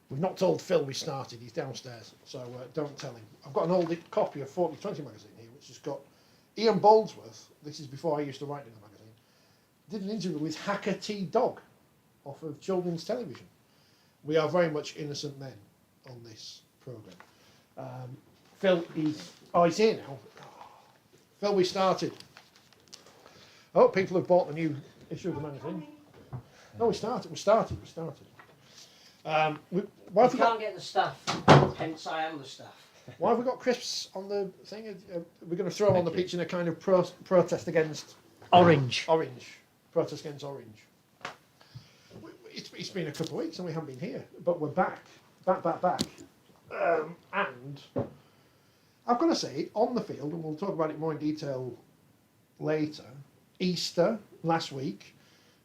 We've not told Phil we started. He's downstairs, so don't tell him. I've got an old copy of Forty20 magazine here, which has got Ian Boldsworth. This is before I used to write in the magazine. Did an interview with Hacker T Dog off of children's television. We are very much innocent men on this programme. Phil, he's here now. Phil, we started. Oh, people have bought the new issue of the magazine. No, we started. We can't get the stuff, hence I am the stuff. Why have we got crisps on the thing? We're going to throw them on the pitch in a kind of protest against... Orange. Protest against orange. It's been a couple of weeks and we haven't been here, but we're back. And I've got to say, on the field, and we'll talk about it more in detail later, Easter last week,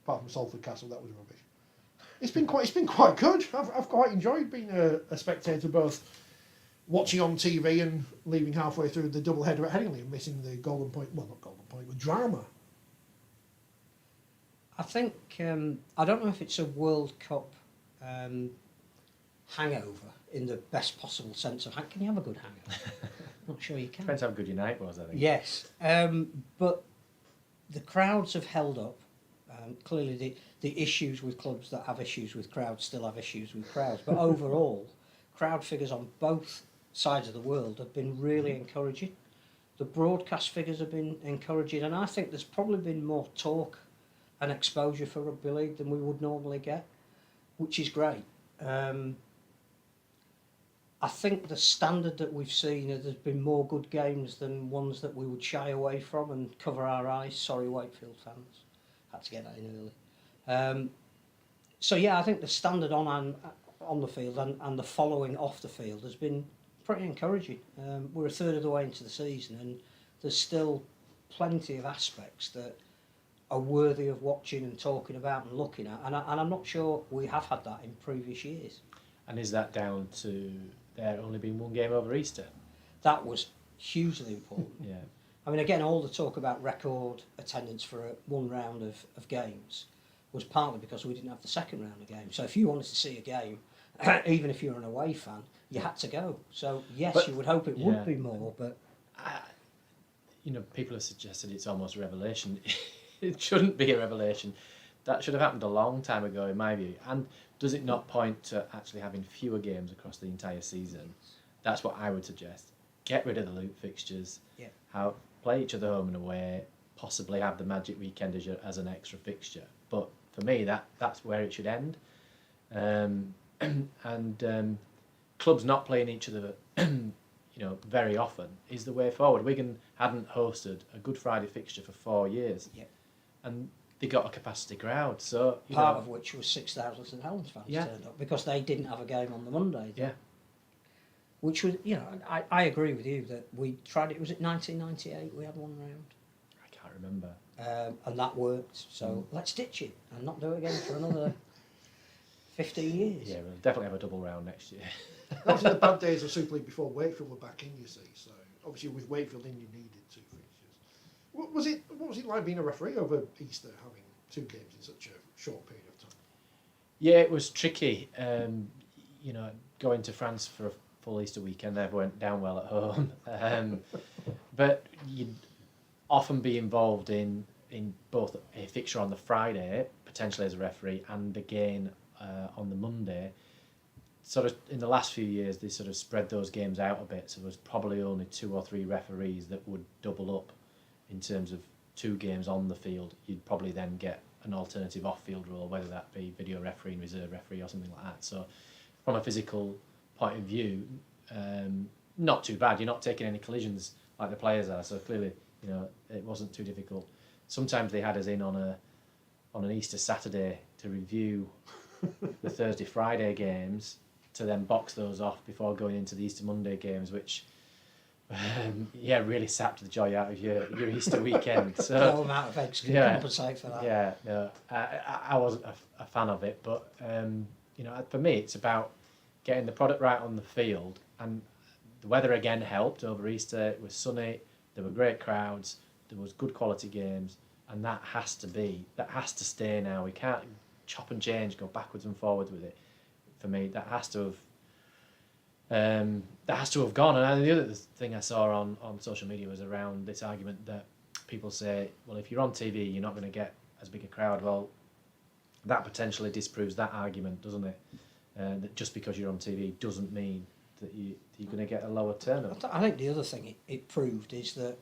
apart from Salford Castle, that was rubbish. It's been quite good. I've quite enjoyed being a spectator, both watching on TV and leaving halfway through the double header at Headingley and missing the Golden Point. Well, not Golden Point, but drama. I think I don't know if it's a World Cup hangover in the best possible sense of. Can you have a good hangover? Not sure you can. Depends how good your night was, I think. Yes, but the crowds have held up. Clearly, the issues with clubs that have issues with crowds still have issues with crowds. But overall, crowd figures on both sides of the world have been really encouraging. The broadcast figures have been encouraging, and I think there's probably been more talk and exposure for Rugby League than we would normally get, which is great. I think the standard that we've seen, there's been more good games than ones that we would shy away from and cover our eyes. Sorry, Wakefield fans. Had to get that in early. So yeah, I think the standard on the field and the following off the field has been pretty encouraging. We're a third of the way into the season and there's still plenty of aspects that are worthy of watching and talking about and looking at. And I'm not sure we have had that in previous years. And is that down to there only being one game over Easter? That was hugely important. Yeah. I mean, again, all the talk about record attendance for one round of games was partly because we didn't have the second round of games. So if you wanted to see a game, even if you're an away fan, you had to go. So yes, but, you would hope it would be more, but... people have suggested it's almost a revelation. It shouldn't be a revelation. That should have happened a long time ago, in my view. And does it not point to actually having fewer games across the entire season? That's what I would suggest. Get rid of the loop fixtures. Yeah. Play each other home and away. Possibly have the Magic Weekend as an extra fixture. But for me, that's where it should end. Clubs not playing each other, very often is the way forward. Wigan hadn't hosted a Good Friday fixture for 4 years. Yeah. And they got a capacity crowd, so part of which was 6,000 St Helens fans turned up because they didn't have a game on the Monday. Yeah, which was, I agree with you that we tried it. Was it 1998? We had one round. I can't remember. And that worked. So let's ditch it and not do it again for another 15 years. Yeah, we'll definitely have a double round next year. That was in the bad days of Super League before Wakefield were back in, you see. So obviously with Wakefield in, you needed two fixtures. What was it like being a referee over Easter, having two games in such a short period of time? Yeah, it was tricky. Going to France for a full Easter weekend never went down well at home. But you'd often be involved in both a fixture on the Friday, potentially as a referee, and again on the Monday. Sort of in the last few years, they sort of spread those games out a bit, so there was probably only 2 or 3 referees that would double up in terms of 2 games on the field. You'd probably then get an alternative off-field role, whether that be video referee and reserve referee or something like that. So from a physical point of view, not too bad. You're not taking any collisions like the players are, so clearly it wasn't too difficult. Sometimes they had us in on an Easter Saturday to review the Thursday Friday games, to then box those off before going into the Easter Monday games, which really sapped the joy out of your Easter weekend. So no amount of eggs can compensate for that. Yeah, no, I wasn't a fan of it, but for me it's about getting the product right on the field, and the weather again helped over Easter. It was sunny, there were great crowds, there was good quality games, and that has to stay now. We can't chop and change, go backwards and forwards with it. for me. That has to have gone. And the other thing I saw on social media was around this argument that people say, well, if you're on TV, you're not going to get as big a crowd. Well, that potentially disproves that argument, doesn't it? That just because you're on TV doesn't mean that you're going to get a lower turnout. I think the other thing it proved is that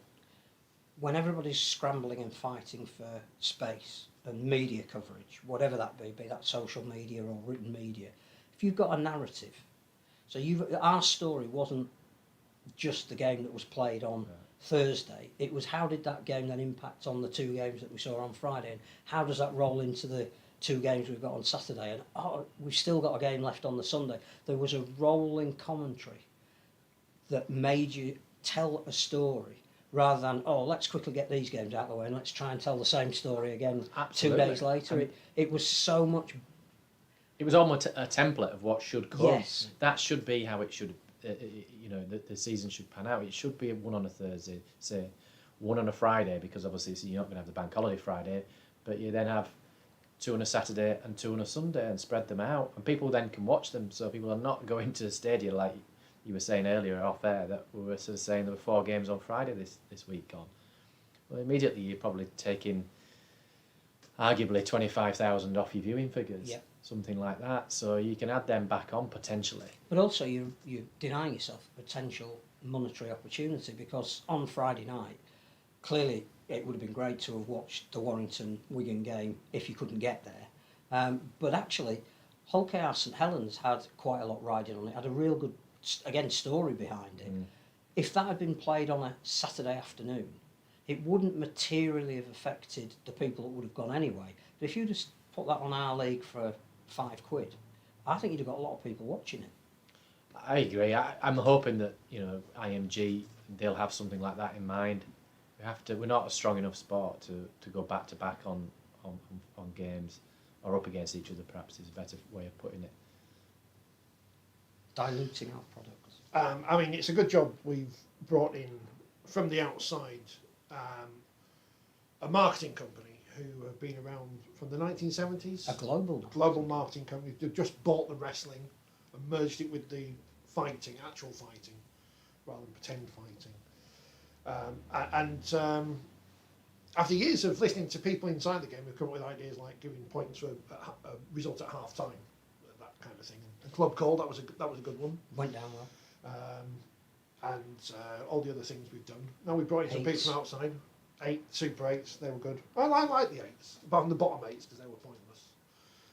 when everybody's scrambling and fighting for space and media coverage, whatever that be that social media or written media, if you've got a narrative, so our story wasn't just the game that was played on Thursday, it was how did that game then impact on the two games that we saw on Friday, and how does that roll into the two games we've got on Saturday, and we've still got a game left on the Sunday. There was a rolling commentary that made you tell a story rather than, let's quickly get these games out of the way and let's try and tell the same story again. Absolutely. 2 days later. It was so much... It was almost a template of what should come. Yes. That should be how it should, the season should pan out. It should be one on a Thursday, say, one on a Friday, because obviously you're not going to have the bank holiday Friday, but you then have 2 on a Saturday and 2 on a Sunday and spread them out. And people then can watch them, so people are not going to the stadium like you were saying earlier off air, that we were sort of saying there were 4 games on Friday this week gone. Well, immediately you're probably taking arguably 25,000 off your viewing figures, something like that. So you can add them back on potentially. But also you're denying yourself a potential monetary opportunity, because on Friday night, clearly it would have been great to have watched the Warrington-Wigan game if you couldn't get there. But actually, Hull KR St Helens had quite a lot riding on it, had a real good, again, story behind it. If that had been played on a Saturday afternoon, it wouldn't materially have affected the people that would have gone anyway. But if you just put that on our league for £5, I think you'd have got a lot of people watching it. I agree. I'm hoping that IMG, they'll have something like that in mind. We're not a strong enough sport to go back to back on games, or up against each other. Perhaps is a better way of putting it. Diluting our products. I mean, it's a good job we've brought in from the outside a marketing company who have been around from the 1970s. A global marketing company. They've just bought the wrestling and merged it with the fighting, actual fighting, rather than pretend fighting. After years of listening to people inside the game who've come up with ideas like giving points for a result at half time, that kind of thing. And Club Call, that was a good one. Went down well. And all the other things we've done. Now we brought in some people from outside. 8 Super 8s, they were good. I like the 8s, apart from the bottom 8s because they were pointless.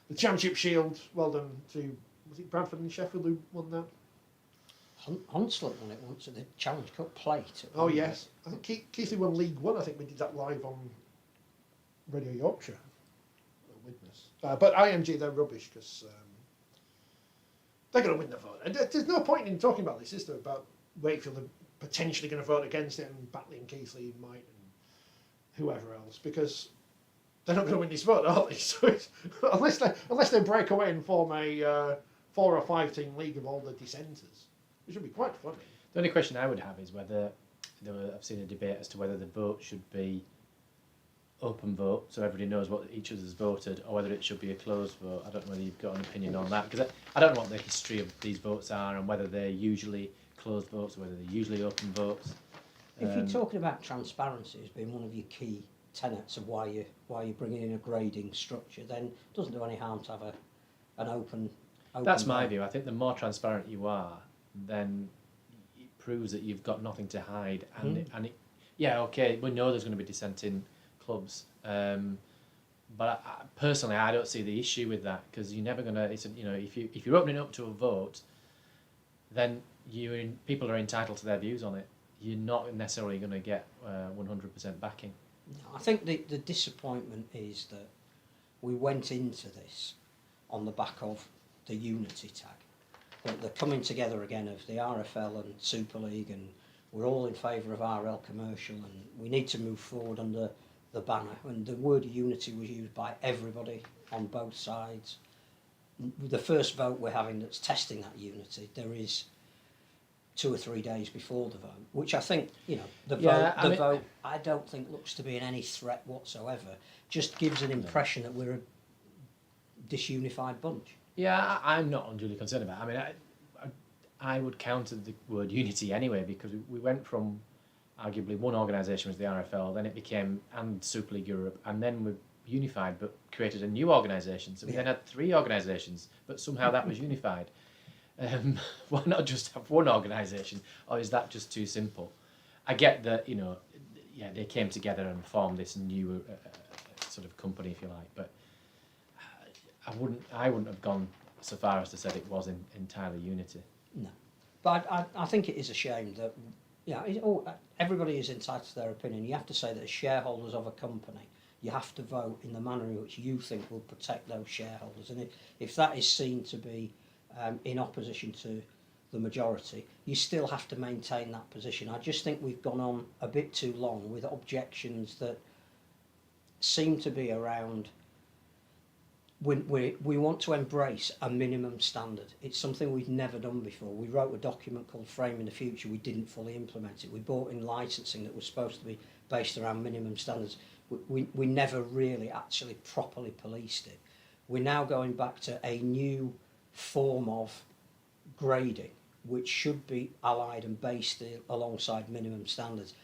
The Championship Shield, well done to, was it Bradford and Sheffield who won that? Hunslet won it once at the Challenge Cup plate. Oh yes, I think Keithley won League One. I think we did that live on Radio Yorkshire. A witness. But IMG, they're rubbish because they're going to win the vote. And there's no point in talking about this, is there? About Wakefield are potentially going to vote against it, and Batley and Keithley might, and whoever else, because they're not going to win this vote, are they? So unless they break away and form a 4 or 5 team league of all the dissenters, which would be quite funny. The only question I would have is whether I've seen a debate as to whether the vote should be open vote, so everybody knows what each other's voted, or whether it should be a closed vote. I don't know whether you've got an opinion on that, because I don't know what the history of these votes are and whether they're usually closed votes or whether they're usually open votes. If you're talking about transparency as being one of your key tenets of why you're bringing in a grading structure, then it doesn't do any harm to have an open That's my vote. view. I think the more transparent you are, then it proves that you've got nothing to hide. And okay, we know there's going to be dissenting clubs, but personally, I don't see the issue with that, because you're never going to. If you're opening up to a vote, then people are entitled to their views on it. You're not necessarily going to get 100% backing. No, I think the disappointment is that we went into this on the back of the unity tag. But the coming together again of the RFL and Super League, and we're all in favour of RL commercial, and we need to move forward under the banner. And the word unity was used by everybody on both sides. The first vote we're having that's testing that unity, there is 2 or 3 days before the vote, which I think, the vote, I don't think looks to be in any threat whatsoever. Just gives an impression that we're a disunified bunch. Yeah, I'm not unduly concerned about it. I mean, I would counter the word unity anyway, because we went from arguably one organisation was the RFL, then it became and Super League Europe, and then we unified but created a new organisation. So we then had 3 organisations, but somehow that was unified. Why not just have one organisation, or is that just too simple? I get that, yeah, they came together and formed this new sort of company, if you like, but I wouldn't have gone so far as to say it was entirely unity. No. But I think it is a shame that, everybody is entitled to their opinion. You have to say that as shareholders of a company, you have to vote in the manner in which you think will protect those shareholders. And if that is seen to be in opposition to the majority, you still have to maintain that position. I just think we've gone on a bit too long with objections that seem to be around. We want to embrace a minimum standard. It's something we've never done before. We wrote a document called Framing the Future. We didn't fully implement it. We brought in licensing that was supposed to be based around minimum standards. We never really actually properly policed it. We're now going back to a new form of grading, which should be allied and based alongside minimum standards.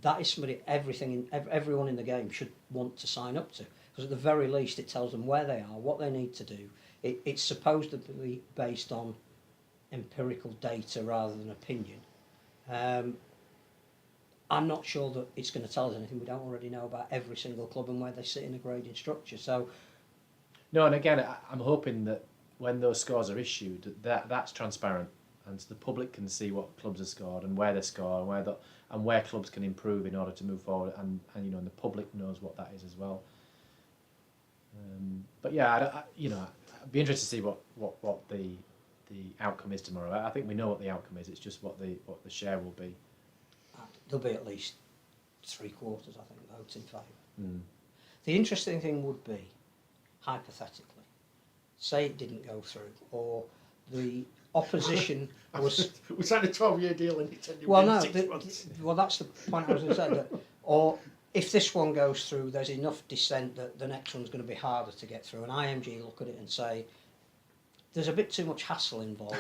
That is something everyone in the game should want to sign up to. Because at the very least it tells them where they are, what they need to do. It's supposed to be based on empirical data rather than opinion. I'm not sure that it's going to tell us anything we don't already know about every single club and where they sit in a grading structure. So, no, and again, I'm hoping that when those scores are issued, that's transparent, and so the public can see what clubs have scored and where they score and where clubs can improve in order to move forward, and the public knows what that is as well. But yeah, I'd be interested to see what the outcome is tomorrow. I think we know what the outcome is. It's just what the share will be. There'll be at least 3/4, I think, votes in favour. The interesting thing would be, hypothetically, say it didn't go through, or the opposition was. We signed a 12-year deal and it's ended Well, within no, 6 months. well, that's the point I was going to say. That, or if this one goes through, there's enough dissent that the next one's going to be harder to get through. And IMG look at it and say, there's a bit too much hassle involved.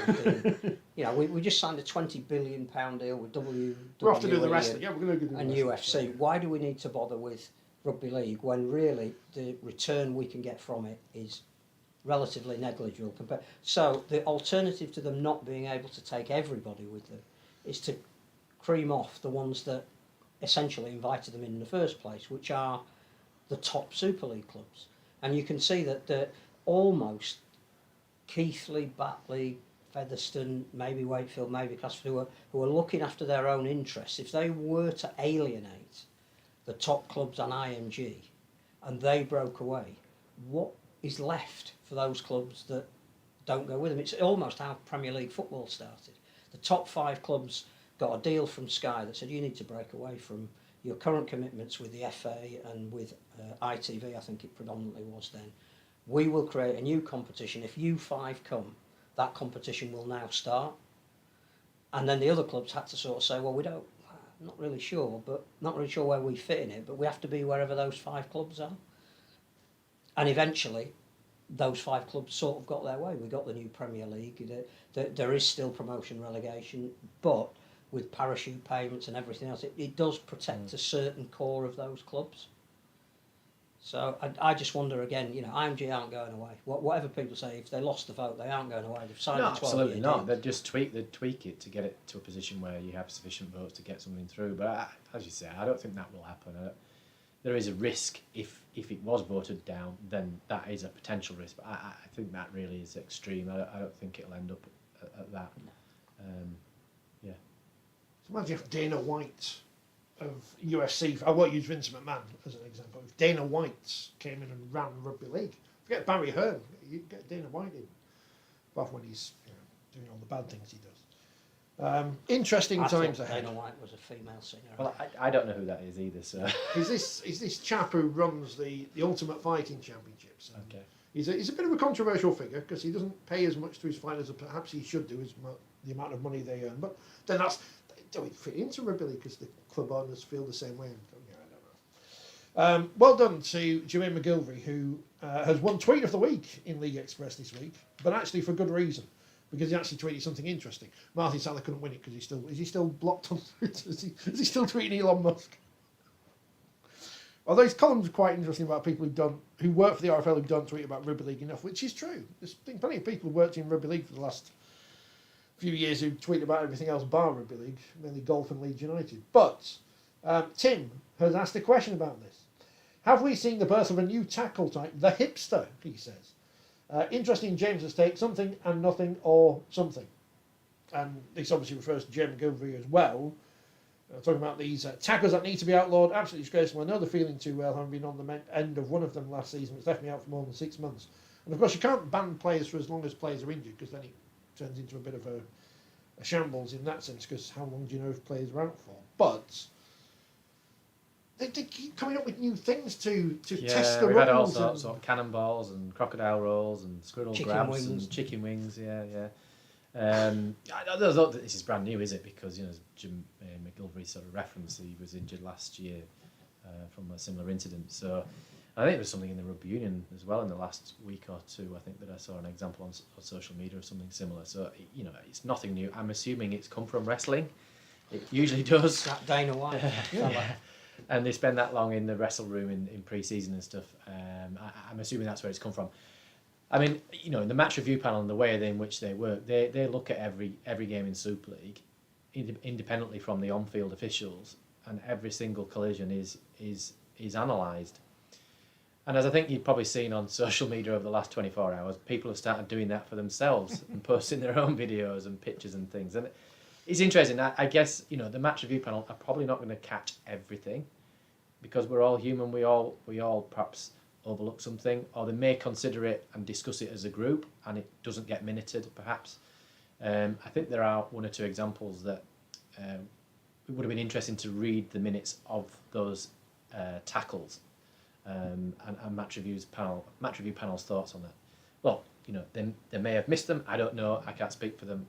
We just signed a £20 billion deal with WWE. We'll have to do the wrestling. Yeah, we're going to do the and wrestling. UFC. Why do we need to bother with Rugby League when really the return we can get from it is relatively negligible? So the alternative to them not being able to take everybody with them is to cream off the ones that essentially invited them in the first place, which are the top Super League clubs. And you can see that almost Keighley, Batley, Featherstone, maybe Wakefield, maybe Castleford, who are looking after their own interests, if they were to alienate the top clubs on IMG and they broke away, what is left for those clubs that don't go with them? It's almost how Premier League football started. The top 5 clubs got a deal from Sky that said you need to break away from your current commitments with the FA and with ITV, I think it predominantly was then. We will create a new competition. If you 5 come, that competition will now start. And then the other clubs had to sort of say, well, not really sure where we fit in it, but we have to be wherever those 5 clubs are. And eventually, those 5 clubs sort of got their way. We got the new Premier League. There is still promotion relegation, but with parachute payments and everything else, it does protect a certain core of those clubs. So I just wonder again, IMG aren't going away. Whatever people say, if they lost the vote, they aren't going away. They've signed a 12-year absolutely not. deal. They'd just tweak it to get it to a position where you have sufficient votes to get something through. But as you say, I don't think that will happen. There is a risk if it was voted down, then that is a potential risk. But I think that really is extreme. I don't think it'll end up at that. Yeah. So imagine if Dana White of UFC, I won't use Vince McMahon as an example, if Dana White came in and ran Rugby League, forget Barry Hearn, you get Dana White in, apart when he's doing all the bad things he does. Interesting times ahead. Dana White was a female singer. Well, I don't know who that is either. So He's this chap who runs the Ultimate Fighting Championships. Okay. He's a bit of a controversial figure because he doesn't pay as much to his fighters as perhaps he should do, the amount of money they earn. But then do it fit into Rugby League because the club owners feel the same way. I don't know. Well done to Jermaine McGilvery, who has won Tweet of the Week in League Express this week, but actually for good reason, because he actually tweeted something interesting. Martin Salah couldn't win it because is he still blocked on Twitter? Is he still tweeting Elon Musk? Although his columns are quite interesting about people who work for the RFL who don't tweet about Rugby League enough, which is true. There's been plenty of people who worked in Rugby League for the last few years who tweet about everything else bar Rugby League, mainly golf and Leeds United. But Tim has asked a question about this. Have we seen the birth of a new tackle type, the hipster, he says. Interesting James's take, something and nothing or something. And this obviously refers to Jim McGilvery as well. Talking about these tackles that need to be outlawed, absolutely disgraceful. I know the feeling too well, having been on the end of one of them last season, which left me out for more than 6 months. And of course, you can't ban players for as long as players are injured, because then it turns into a bit of a shambles in that sense, because how long do you know if players are out for? But they keep coming up with new things to test the rules. We've had all sorts of cannonballs and crocodile rolls and squirrel grabs and chicken wings. I don't know that this is brand new, is it? Because as Jim McGilvery sort of referenced, he was injured last year from a similar incident. So I think there was something in the rugby union as well in the last week or two. I think that I saw an example on social media of something similar. So it's nothing new. I'm assuming it's come from wrestling. It usually does. That Dana White. And they spend that long in the wrestle room in pre-season and stuff. I'm assuming that's where it's come from. I mean, in the match review panel and the way in which they work, they look at every game in Super League independently from the on-field officials, and every single collision is analysed. And as I think you've probably seen on social media over the last 24 hours, people have started doing that for themselves and posting their own videos and pictures and things. And it's interesting. I guess the match review panel are probably not going to catch everything, because we're all human. We all perhaps overlook something, or they may consider it and discuss it as a group, and it doesn't get minuted, perhaps. I think there are one or two examples that it would have been interesting to read the minutes of those tackles, and match review panel's thoughts on that. Well, they may have missed them. I don't know. I can't speak for them,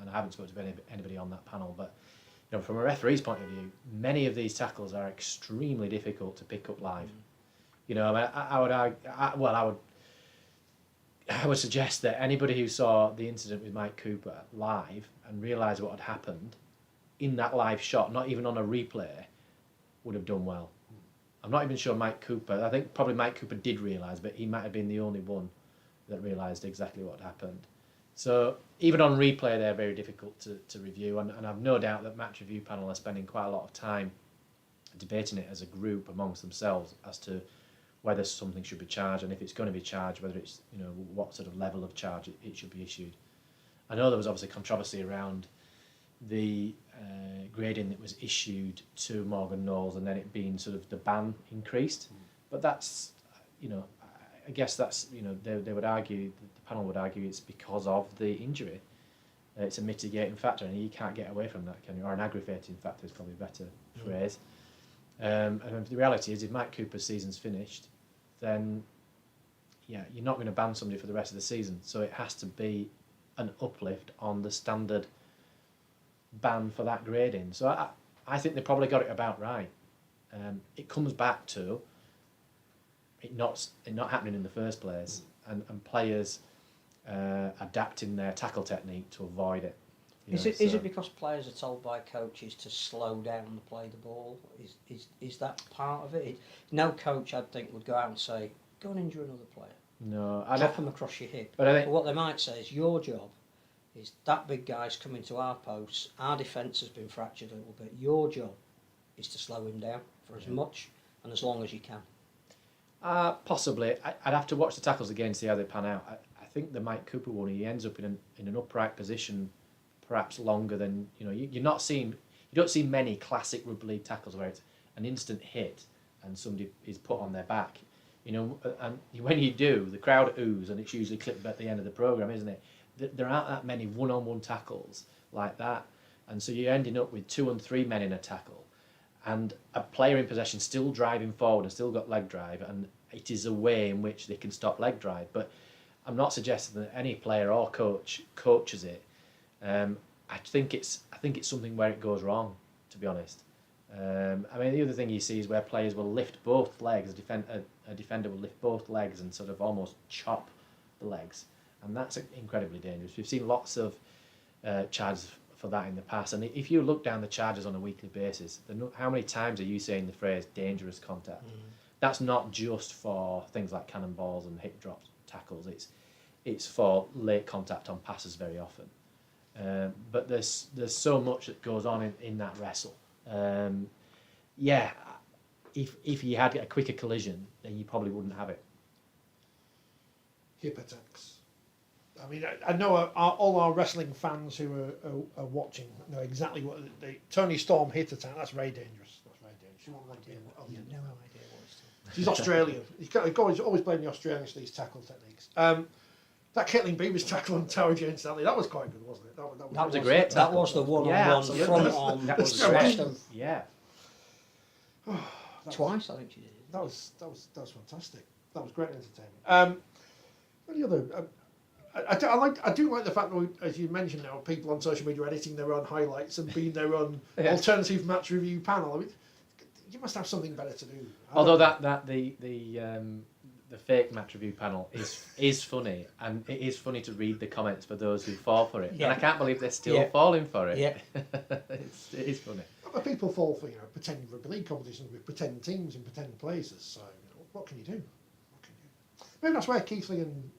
and I haven't spoken to anybody on that panel. But from a referee's point of view, many of these tackles are extremely difficult to pick up live. I would suggest that anybody who saw the incident with Mike Cooper live and realised what had happened in that live shot, not even on a replay, would have done well. I'm not even sure Mike Cooper, I think probably Mike Cooper did realise, but he might have been the only one that realised exactly what happened. So even on replay, they're very difficult to review, and I've no doubt that match review panel are spending quite a lot of time debating it as a group amongst themselves as to whether something should be charged, and if it's going to be charged, whether it's what sort of level of charge it should be issued. I know there was obviously controversy around the grading that was issued to Morgan Knowles, and then it being sort of the ban increased. But that's I guess that's they would argue, the panel would argue, it's because of the injury. It's a mitigating factor, and you can't get away from that, can you? Or an aggravating factor is probably a better phrase. And the reality is, if Mike Cooper's season's finished, then you're not going to ban somebody for the rest of the season. So it has to be an uplift on the standard ban for that grading. So I think they probably got it about right. It comes back to it not happening in the first place, and players adapting their tackle technique to avoid it. Is it because players are told by coaches to slow down and play the ball? Is that part of it? No coach, I'd think, would go out and say, go and injure another player. No, drop them across your hip. But what they might say is, your job is that big guy's coming to our posts, our defence has been fractured a little bit. Your job is to slow him down for as much and as long as you can. Possibly. I'd have to watch the tackles again to see how they pan out. I think the Mike Cooper one, he ends up in an upright position, perhaps longer than you don't see many classic rugby league tackles where it's an instant hit and somebody is put on their back, and when you do, the crowd oohs, and it's usually clipped at the end of the programme, isn't it? There aren't that many one-on-one tackles like that, and so you're ending up with 2 and 3 men in a tackle, and a player in possession still driving forward and still got leg drive, and it is a way in which they can stop leg drive. But I'm not suggesting that any player or coach coaches it. I think it's something where it goes wrong, to be honest. I mean, the other thing you see is where players will lift both legs. A defender will lift both legs and sort of almost chop the legs, and that's incredibly dangerous. We've seen lots of charges for that in the past, and if you look down the charges on a weekly basis, how many times are you saying the phrase dangerous contact? That's not just for things like cannonballs and hip drop tackles. It's for late contact on passes very often. But there's so much that goes on in that wrestle. If you had a quicker collision, then you probably wouldn't have it. Hip attacks. I mean, I know all our wrestling fans who are watching know exactly what the Tony Storm hit attack. That's very dangerous. That's very dangerous. You won't want to be no idea what it's doing. She's Australian. You always blame the Australians for these tackle techniques. That Caitlin Beaver's tackle on Tara Jane Stanley, that was quite good, wasn't it? That was a great That tackle. was the one-on-one front on. That was stretched. yeah. Twice, I think she did. That was fantastic. That was great entertainment. Any other? I do like the fact that, as you mentioned now, people on social media are editing their own highlights and being their own alternative match review panel. I mean, you must have something better to do. Although the fake match review panel is funny, and it is funny to read the comments for those who fall for it. Yeah. And I can't believe they're still falling for it. Yeah. It is funny. But people fall for pretend rugby league competitions with pretend teams in pretend places. So what can you do? Maybe that's why Keithley and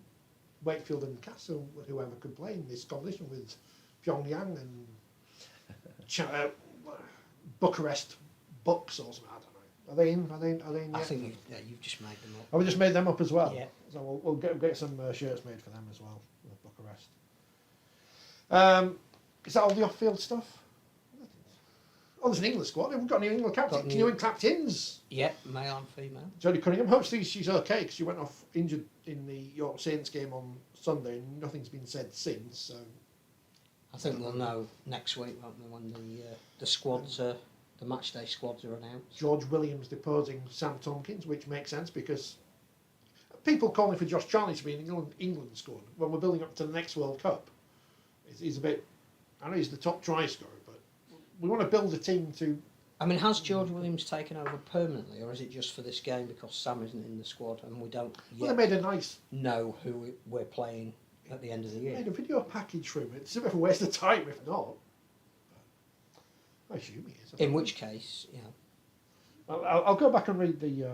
Wakefield and Castle, whoever could play in this competition with Pyongyang and Bucharest Bucks or something. I don't know. Are they in? Are they in yet? I think you've just made them up. Oh, we just made them up as well. Yeah. So we'll get some shirts made for them as well. With Bucharest. Is that all the off-field stuff? Oh, there's an England squad. We've got a new England captain. New captains. Yeah, male and female. Jodie Cunningham. Hopefully she's okay because she went off injured in the York Saints game on Sunday and nothing's been said since. So I think we'll know next week, won't we, when the squads, the match day squads are announced. George Williams deposing Sam Tompkins, which makes sense because people calling for Josh Charlie to be in England squad when we're building up to the next World Cup. He's a bit. I know he's the top try scorer, but we want to build a team to. I mean, has George Williams taken over permanently, or is it just for this game because Sam isn't in the squad and we don't Well, yet they made a nice. know who we're playing at the end of the year? Made a video package for him. It's a bit of a waste of time if not. I assume he is. In which case, I'll go back and read the.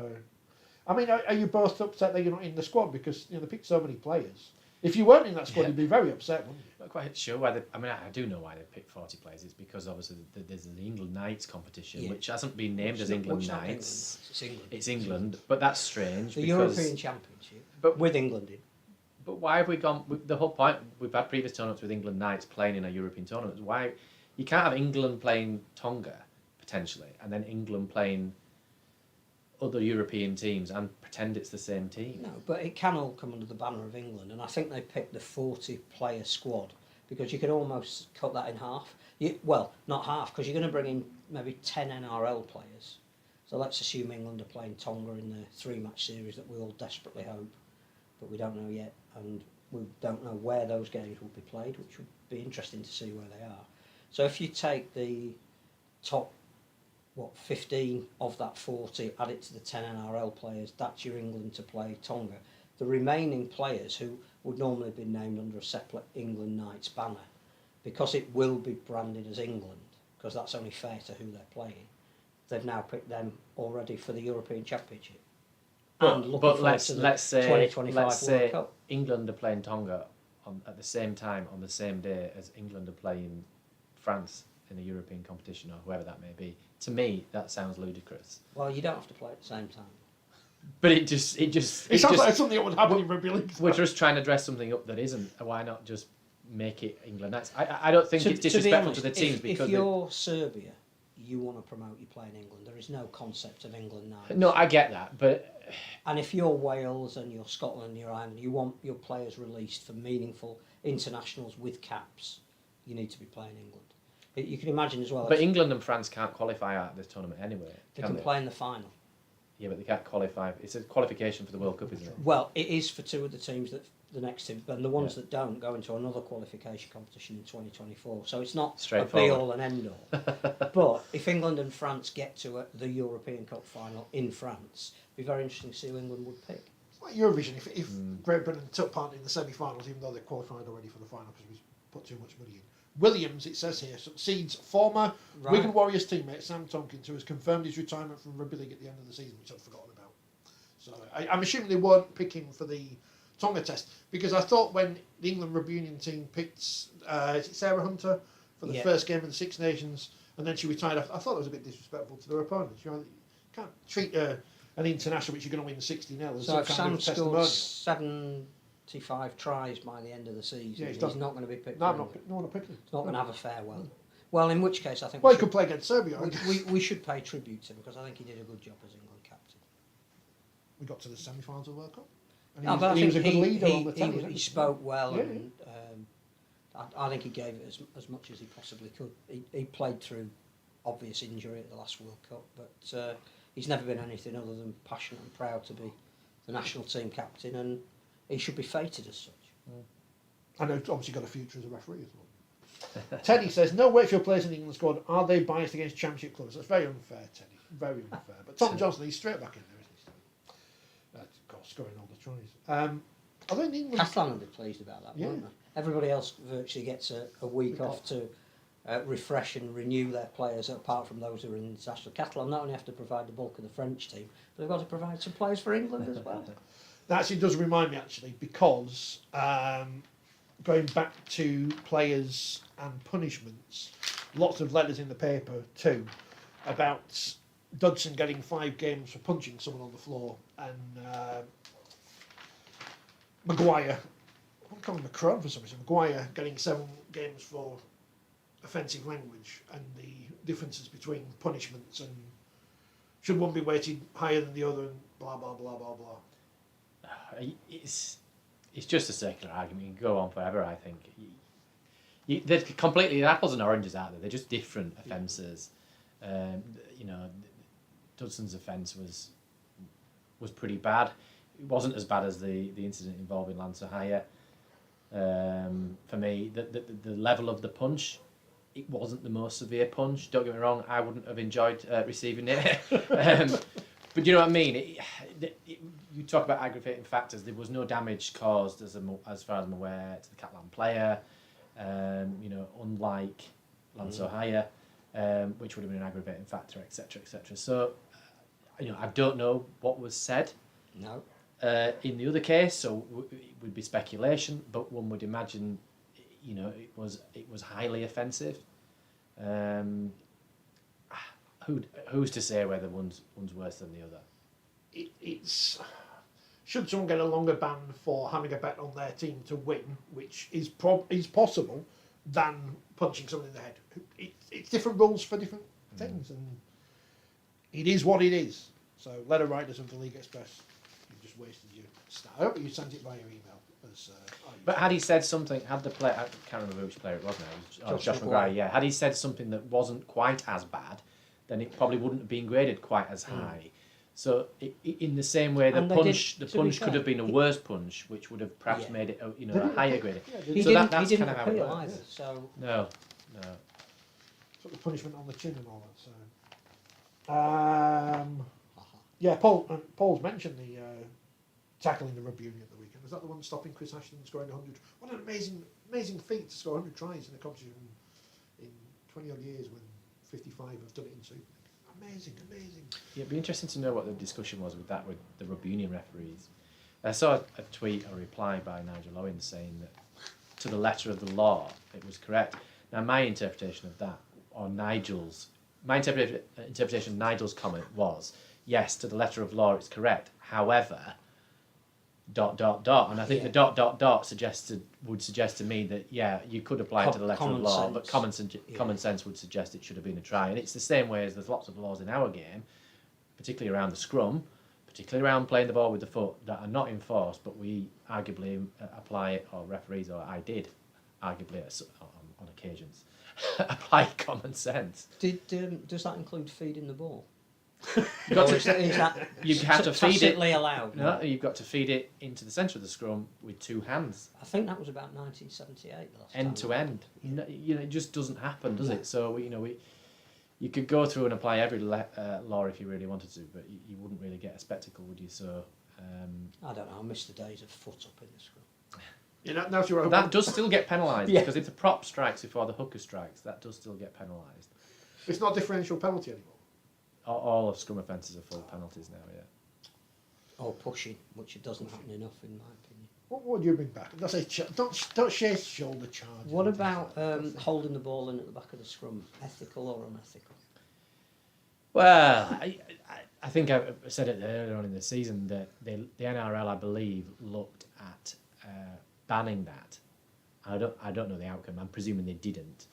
I mean, are you both upset that you're not in the squad because they picked so many players? If you weren't in that squad, you'd be very upset, wouldn't you? Not quite sure why I do know why they picked 40 players. It's because obviously there's the England Knights competition, which hasn't been named as England Knights. It's England. It's England, but that's strange. The because, European Championship, but with England in. But why have we gone? The whole point, we've had previous tournaments with England Knights playing in a European tournament. Why you can't have England playing Tonga potentially, and then England playing other European teams and pretend it's the same team? No, but it can all come under the banner of England, and I think they picked the 40-player squad because you could almost cut that in half. Well, not half, because you're going to bring in maybe 10 NRL players. So let's assume England are playing Tonga in the 3-match series that we all desperately hope, but we don't know yet, and we don't know where those games will be played, which would be interesting to see where they are. So if you take the top 15 of that 40, add it to the 10 NRL players, that's your England to play Tonga. The remaining players who would normally be named under a separate England Knights banner, because it will be branded as England, because that's only fair to who they're playing, they've now picked them already for the European Championship. But let's say 2025 World Cup. England are playing Tonga at the same time on the same day as England are playing France in a European competition or whoever that may be. To me, that sounds ludicrous. Well, you don't have to play at the same time. But it sounds like something that would happen in rugby league. We're just trying to dress something up that isn't. Why not just make it England Knights? I don't think it's disrespectful to the teams because if you're Serbia, you want to promote you playing England. There is no concept of England Knights. No, I get that, but and if you're Wales and you're Scotland and you're Ireland, you want your players released for meaningful internationals with caps. You need to be playing England. You can imagine as well. But England and France can't qualify out of this tournament anyway. They can play in the final. Yeah, but they can't qualify. It's a qualification for the World Cup, isn't it? Well, it is for two of the teams that the next team, and the ones Yeah. that don't go into another qualification competition in 2024. So it's not a Straightforward. be all and end all. But if England and France get to the European Cup final in France, it'd be very interesting to see who England would pick. It's like Eurovision. If Great Britain took part in the semi-finals, even though they qualified already for the final because we put too much money in. Williams, it says here, succeeds former Wigan Warriors teammate Sam Tompkins, who has confirmed his retirement from Rugby League at the end of the season, which I'd forgotten about. So I'm assuming they weren't picking for the Tonga test, because I thought when the England Rugby Union team picked is it Sarah Hunter for the first game of the Six Nations, and then she retired, I thought it was a bit disrespectful to their opponents. You can't treat an international which you're going to win 60-0 as so some if kind Sam of scored testimonial. 75 tries by the end of the season, Yeah, he's he's not going to be picked. No, for no England. one will pick him. He's not going to have a farewell. Well, in which case I think Well, he could play against Serbia. we should pay tribute to him, because I think he did a good job as England captain. We got to the semi-finals of the World Cup. And No, but I he was a think good leader on the he telly. he spoke well, Yeah, and I think he gave it as much as he possibly could. He played through obvious injury at the last World Cup, but he's never been anything other than passionate and proud to be the national team captain, and he should be feted as such. I know, obviously got a future as a referee as well. Teddy says, no Wakefield players in the England squad, are they biased against championship clubs? That's very unfair, Teddy. Very unfair. But Tom Johnson, he's straight back in there, isn't he? Of course, scoring all the tries. Are they in England? Catalan will be pleased about that, won't they? Everybody else virtually gets a week off to refresh and renew their players, apart from those who are in international. Catalan not only have to provide the bulk of the French team, but they've got to provide some players for England as well. That actually does remind me, actually, because going back to players and punishments, lots of letters in the paper too about Dudson getting 5 games for punching someone on the floor, and Maguire, I'm calling him Macron for some reason, Maguire getting 7 games for offensive language, and the differences between punishments, and should one be weighted higher than the other, and blah blah blah blah blah. It's just a circular argument. You can go on forever, I think. They're completely apples and oranges out there. They're just different offences. Dudson's offence was pretty bad. It wasn't as bad as the incident involving Lance O'Hire. For me, the level of the punch, it wasn't the most severe punch. Don't get me wrong, I wouldn't have enjoyed receiving it. But you know what I mean? You talk about aggravating factors. There was no damage caused, as far as I'm aware, to the Catalan player. Unlike Lance O'Hire, which would have been an aggravating factor, etc., etc. So, I don't know what was said. No. In the other case, so it would be speculation, but one would imagine, it was highly offensive. Who's to say whether one's worse than the other? It's should someone get a longer ban for having a bet on their team to win, which is possible, than punching someone in the head. It's different rules for different things, and it is what it is. So, letter writers of the League Express, you've just wasted your style. I hope you sent it via email. But had he said something, had the player, I can't remember which player it was now, it was Josh Maguire, yeah. Had he said something that wasn't quite as bad, then it probably wouldn't have been graded quite as high. So, in the same way, the punch could have been a worse punch, which would have perhaps made it, a higher grade. He didn't appeal either. So no. Sort of punishment on the chin and all that. So, Paul's mentioned the tackling the rugby union at the weekend. Was that the one stopping Chris Ashton scoring 100? What an amazing feat to score 100 tries in a competition in 20 odd years when 55 have done it in Super League. Amazing. Yeah, it'd be interesting to know what the discussion was with the rugby union referees. I saw a tweet, a reply by Nigel Owen saying that to the letter of the law it was correct. Now my interpretation of that, or my interpretation of Nigel's comment was, yes, to the letter of law it's correct. However, ... and I think the ... would suggest to me that you could apply it to the letter of law, but common sense would suggest it should have been a try. And it's the same way as there's lots of laws in our game, particularly around the scrum, particularly around playing the ball with the foot, that are not enforced, but we arguably apply it, or referees, or I did arguably on occasions apply common sense. does that include feeding the ball? You've got Or to, is that you have to feed it. tacitly allowed? No, you've got to feed it into the centre of the scrum with two hands, I think that was about 1978. The last end time to end. Yeah. No, it just doesn't happen, does No. it? So you could go through and apply every law if you really wanted to, but you wouldn't really get a spectacle, would you? So I don't know. I miss the days of foot up in the scrum. Now if you're that does still get penalised Yeah. because if the prop strikes before the hooker strikes, that does still get penalised. It's not a differential penalty anymore. All of scrum offences are full penalties now. Yeah. Or pushing, which it doesn't happen enough, in my opinion. What do you bring back? Don't share shoulder charge. What about holding the ball in at the back of the scrum? Ethical or unethical? Well, I think I said it earlier on in the season that the NRL, I believe, looked at banning that. I don't know the outcome. I'm presuming they didn't.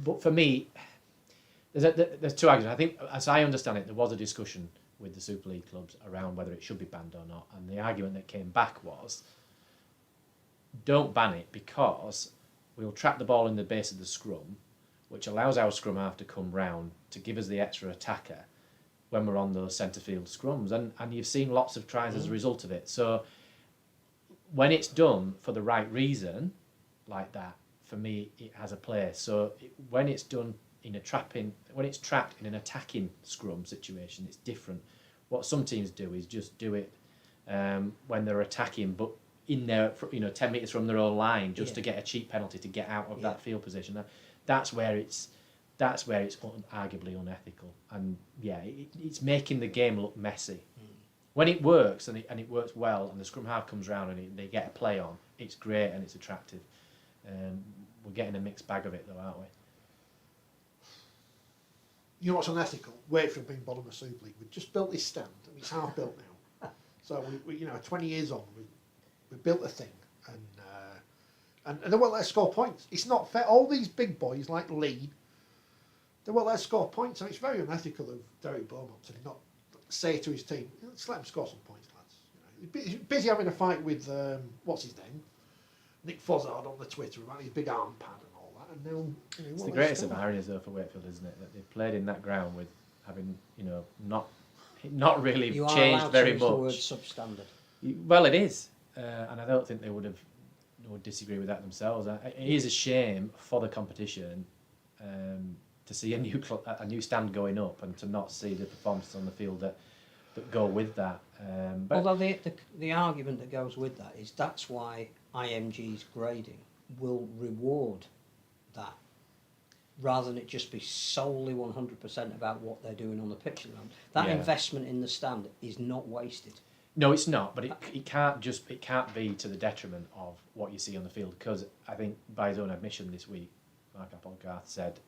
But for me, there's two arguments. I think, as I understand it, there was a discussion with the Super League clubs around whether it should be banned or not, and the argument that came back was, don't ban it because we'll trap the ball in the base of the scrum, which allows our scrum half to come round to give us the extra attacker when we're on those centre field scrums, and you've seen lots of tries as a result of it. So when it's done for the right reason, like that, for me, it has a place. So when it's done when it's trapped in an attacking scrum situation, it's different. What some teams do is just do it when they're attacking, but in their 10 metres from their own line, just to get a cheap penalty to get out of that field position. That's where it's arguably unethical, and it's making the game look messy. When it works and it works well, and the scrum half comes round and they get a play on, it's great and it's attractive. We're getting a mixed bag of it though, aren't we? You know what's unethical? Wakefield being bottom of Super League. We've just built this stand, and it's half built now. So we 20 years on, we built a thing, and they won't let us score points. It's not fair. All these big boys like Lee, they won't let us score points, and it's very unethical of Derek Beaumont to not say to his team, let's let him score some points, lads. He's busy having a fight with what's his name, Nick Fozzard on the Twitter about his big arm pad and all that, and now it's the greatest of ironies though for Wakefield, isn't it, that they played in that ground with having not really You are changed allowed very to use much. the word substandard. Well, it is, and I don't think they would disagree with that themselves. It is a shame for the competition to see a new stand going up and to not see the performances on the field that go with that. But although the argument that goes with that is that's why IMG's grading will reward that, rather than it just be solely 100% about what they're doing on the pitch at the moment. That investment in the stand is not wasted. No, it's not, but it can't be to the detriment of what you see on the field, because I think by his own admission this week, Mark Applegarth said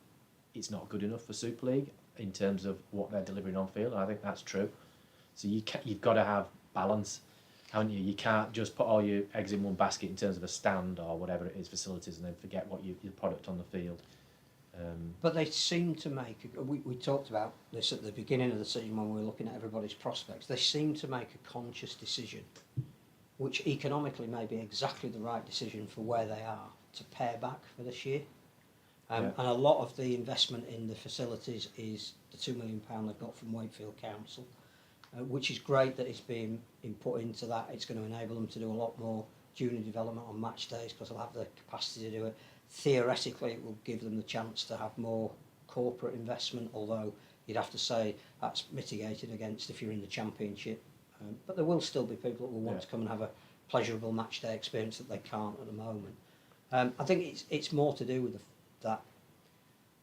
it's not good enough for Super League in terms of what they're delivering on field, and I think that's true. So you've got to have balance, haven't you? You can't just put all your eggs in one basket in terms of a stand or whatever it is, facilities, and then forget what your product on the field. But they seem to make, we talked about this at the beginning of the season when we were looking at everybody's prospects, they seem to make a conscious decision, which economically may be exactly the right decision for where they are, to pare back for this year. And a lot of the investment in the facilities is the £2 million they've got from Wakefield Council, which is great that it's being put into that. It's going to enable them to do a lot more junior development on match days because they'll have the capacity to do it. Theoretically, it will give them the chance to have more corporate investment, although you'd have to say that's mitigated against if you're in the Championship. But there will still be people that will want to come and have a pleasurable match day experience that they can't at the moment. I think it's more to do with that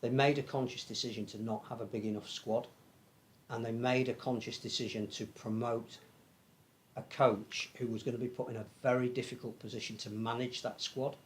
they made a conscious decision to not have a big enough squad, and they made a conscious decision to promote a coach who was going to be put in a very difficult position to manage that squad.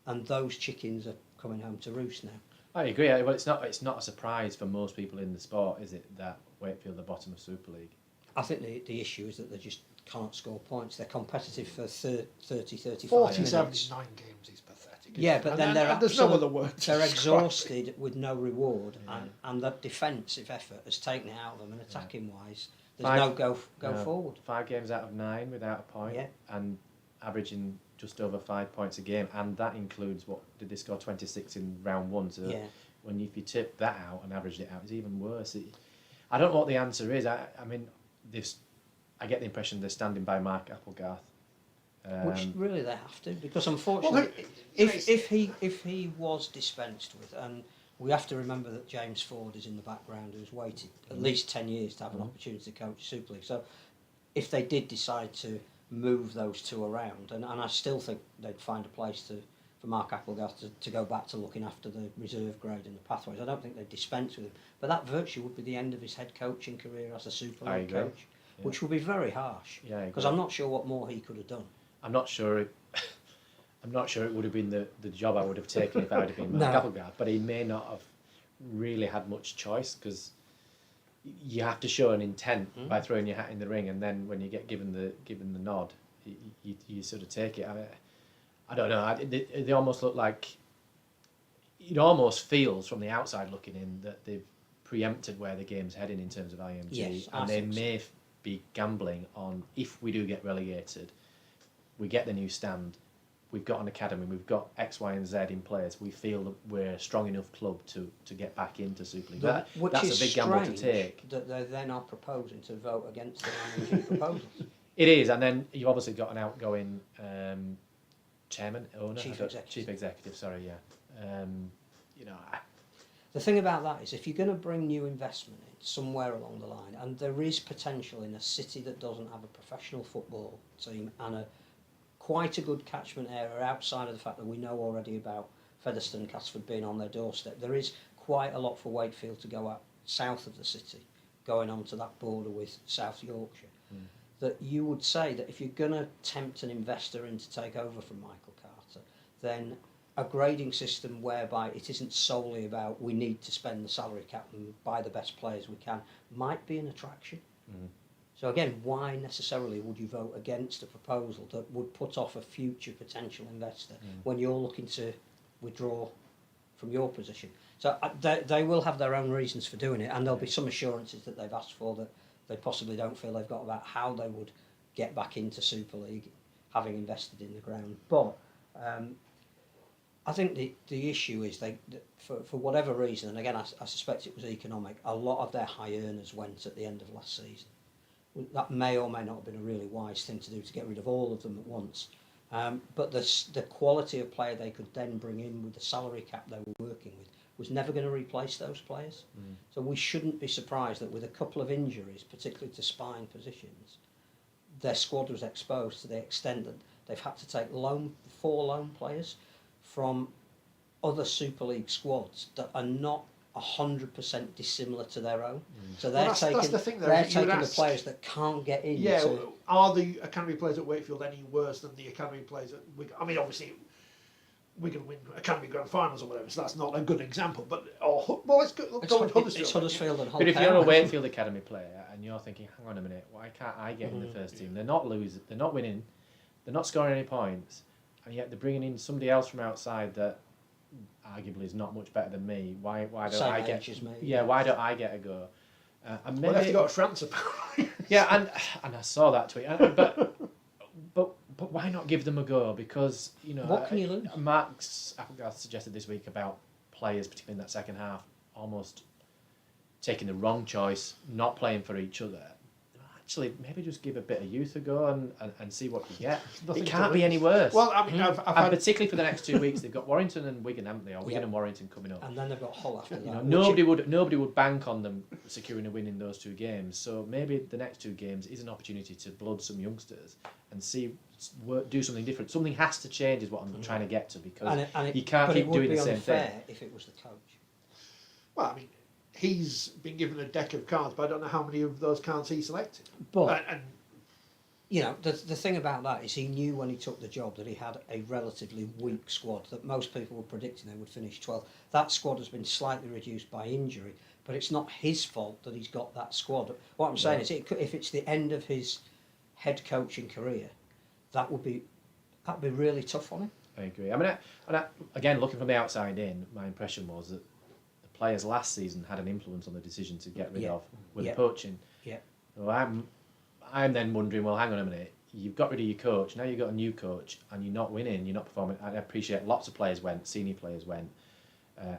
And those chickens are coming home to roost now. I agree. Well, it's not a surprise for most people in the sport, is it, that Wakefield are the bottom of Super League? I think the issue is that they just can't score points. They're competitive for 30, 35 47 minutes. in 9 games is pathetic. Yeah, but then there's no other word. They're exhausted with no reward, and that defensive effort has taken it out of them. And attacking wise, there's no go forward. 5 games out of 9 without a point, and averaging just over 5 points a game, and that includes did they score 26 in round 1? So if you tip that out and average it out, it's even worse. I don't know what the answer is. I mean, this. I get the impression they're standing by Mark Applegarth. Which really they have to, because unfortunately, if he was dispensed with, and we have to remember that James Ford is in the background, who's waited at least 10 years to have an opportunity to coach Super League. So if they did decide to move those two around, and I still think they'd find a place for Mark Applegarth to go back to looking after the reserve grade and the pathways. I don't think they'd dispense with him, but that virtually would be the end of his head coaching career as a Super League coach, which would be very harsh. Because I'm not sure what more he could have done. I'm not sure. I'm not sure it would have been the job I would have taken if I would have been Mark Applegarth, but he may not have really had much choice, because you have to show an intent by throwing your hat in the ring, and then when you get given the nod, you sort of take it. I don't know. They almost look like, it almost feels from the outside looking in that they've preempted where the game's heading in terms of IMG, and they may be gambling on, if we do get relegated, we get the new stand, we've got an academy, we've got X, Y and Z in place, we feel that we're a strong enough club to get back into Super League. That's a big gamble to take. That they then are proposing to vote against the IMG proposals. It is, and then you've obviously got an outgoing chairman, owner, chief executive. Sorry, yeah. The thing about that is, if you're going to bring new investment in somewhere along the line, and there is potential in a city that doesn't have a professional football team and quite a good catchment area outside of the fact that we know already about Featherstone and Castleford being on their doorstep, there is quite a lot for Wakefield to go out south of the city, going on to that border with South Yorkshire. That you would say that if you're going to tempt an investor in to take over from Michael Carter, then a grading system whereby it isn't solely about we need to spend the salary cap and buy the best players we can might be an attraction. So again, why necessarily would you vote against a proposal that would put off a future potential investor when you're looking to withdraw from your position? So they will have their own reasons for doing it, and there'll be some assurances that they've asked for that they possibly don't feel they've got about how they would get back into Super League, having invested in the ground. But I think the issue is for whatever reason, and again I suspect it was economic, a lot of their high earners went at the end of last season. That may or may not have been a really wise thing to do, to get rid of all of them at once. But the quality of player they could then bring in with the salary cap they were working with was never going to replace those players. So we shouldn't be surprised that with a couple of injuries, particularly to spine positions, their squad was exposed to the extent that they've had to take 4 loan players from other Super League squads that are not 100% dissimilar to their own. So they're taking the players that can't get in. Yeah, are the academy players at Wakefield any worse than the academy players at Wigan? I mean, obviously, Wigan win academy grand finals or whatever, so that's not a good example. But let's go with Huddersfield. It's Huddersfield and Hull. But if you're a Wakefield academy player and you're thinking, hang on a minute, why can't I get in the first team? They're not losing, they're not winning, they're not scoring any points, and yet they're bringing in somebody else from outside that arguably is not much better than me. Why don't I get? Why don't I get a go? And maybe, well, they have to go to France apparently. Yeah, and I saw that tweet. But why not give them a go? Because what can you lose? Mark's Applegarth suggested this week about players, particularly in that second half, almost taking the wrong choice, not playing for each other. Actually, maybe just give a bit of youth a go and see what you get. It can't be any worse. Well, I mean, I've had... particularly for the next 2 weeks, they've got Warrington and Wigan, haven't they? Or Wigan and Warrington coming up. And then they've got Hull after that. Nobody would bank on them securing a win in those 2 games. So maybe the next 2 games is an opportunity to blood some youngsters and do something different. Something has to change, is what I'm trying to get to, because you can't keep doing the same thing. If it was the coach. Well, I mean, he's been given a deck of cards, but I don't know how many of those cards he selected. But the thing about that is he knew when he took the job that he had a relatively weak squad, that most people were predicting they would finish 12th. That squad has been slightly reduced by injury, but it's not his fault that he's got that squad. What I'm saying is, if it's the end of his head coaching career, that'd be really tough on him. I agree. I mean, again, looking from the outside in, my impression was that the players last season had an influence on the decision to get rid of with poaching. Yeah. So I'm then wondering, well, hang on a minute, you've got rid of your coach, now you've got a new coach, and you're not winning, you're not performing. I appreciate lots of players went, senior players went,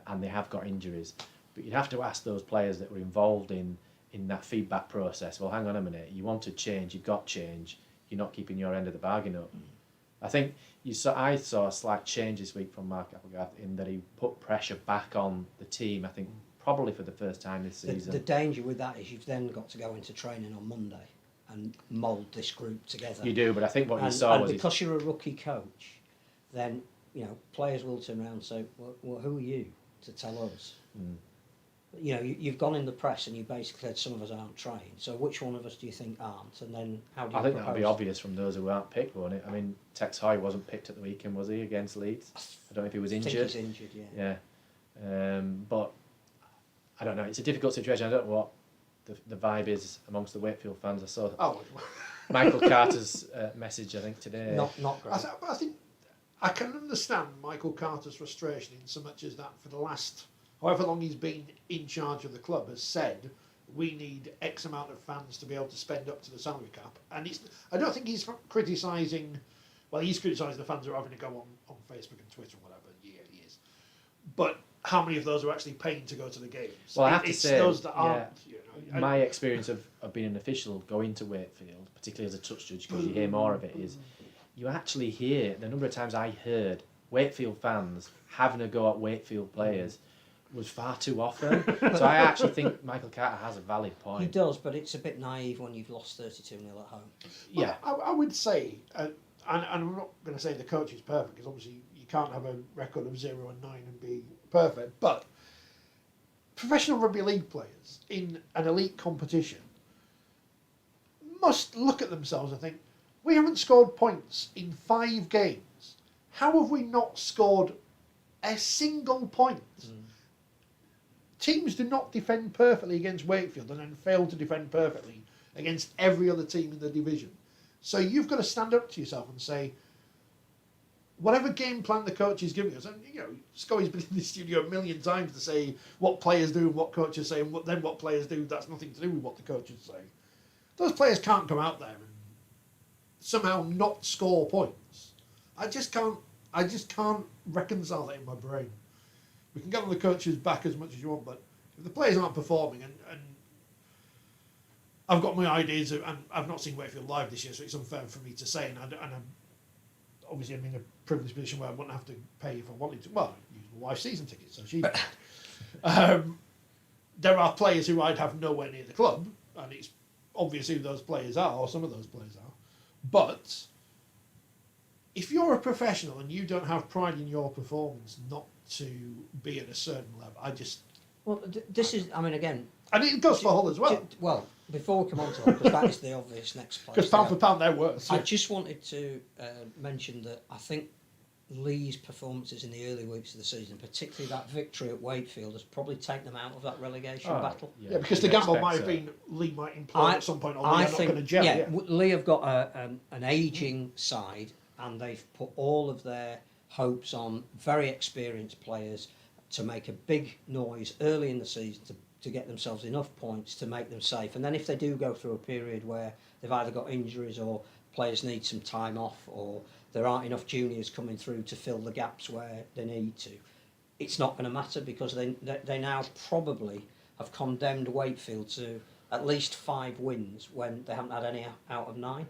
and they have got injuries. But you'd have to ask those players that were involved in in that feedback process. Well, hang on a minute. You wanted change. You've got change. You're not keeping your end of the bargain up. I think I saw a slight change this week from Mark Applegarth in that he put pressure back on the team. I think probably for the first time this season. The danger with that is you've then got to go into training on Monday and mould this group together. You do, but I think what you saw was because you're a rookie coach, then players will turn around and say, "Well, who are you to tell us?" Mm. You've gone in the press and you basically said some of us aren't trained. So which one of us do you think aren't? And then how do you? I think that'll be obvious from those who aren't picked, won't it? I mean, Tex Hoy wasn't picked at the weekend, was he, against Leeds? I don't know if he was injured. I think he's injured, yeah. Yeah, but I don't know. It's a difficult situation. I don't know what the vibe is amongst the Wakefield fans. I saw Michael Carter's message, I think, today. Not great. I think I can understand Michael Carter's frustration in so much as that for the last, however long he's been in charge of the club, has said we need X amount of fans to be able to spend up to the salary cap. And I don't think he's criticising, well, he's criticising the fans who are having to go on Facebook and Twitter and whatever, he is. But how many of those are actually paying to go to the games? Well, I have to say, those that aren't. My experience of being an official going to Wakefield, particularly as a touch judge, because you hear more of it, is you actually hear, the number of times I heard Wakefield fans having a go at Wakefield players was far too often. So I actually think Michael Carter has a valid point. He does, but it's a bit naive when you've lost 32-0 at home. Yeah. Well, I would say, and I'm not going to say the coach is perfect, because obviously you can't have a record of 0 and 9 and be perfect, but professional rugby league players in an elite competition must look at themselves and think, we haven't scored points in 5 games. How have we not scored a single point? Teams do not defend perfectly against Wakefield and then fail to defend perfectly against every other team in the division. So you've got to stand up to yourself and say, whatever game plan the coach is giving us, and Scully's been in the studio a million times to say what players do and what coaches say, and what players do, that's nothing to do with what the coaches say. Those players can't come out there and somehow not score points. I just can't reconcile that in my brain. We can get on the coach's back as much as you want, but if the players aren't performing, and I've got my ideas, and I've not seen Wakefield live this year, so it's unfair for me to say, and I'm in a privileged position where I wouldn't have to pay if I wanted to. Well, I use my wife's season ticket, so she. There are players who I'd have nowhere near the club, and it's obvious who those players are, or some of those players are. But if you're a professional and you don't have pride in your performance, not to be at a certain level, this is, again... And it goes for Hull as well. Well, before we come on to that, because that is the obvious next place. Because pound for pound, they're worse. I just wanted to mention that I think Lee's performances in the early weeks of the season, particularly that victory at Wakefield, has probably taken them out of that relegation battle. Yeah, because the gamble might have been Lee might implode at some point, or they're not going to gel. Yeah, Lee have got an ageing side, and they've put all of their hopes on very experienced players to make a big noise early in the season to get themselves enough points to make them safe. And then if they do go through a period where they've either got injuries or players need some time off, or there aren't enough juniors coming through to fill the gaps where they need to, it's not going to matter, because they now probably have condemned Wakefield to at least 5 wins when they haven't had any out of 9.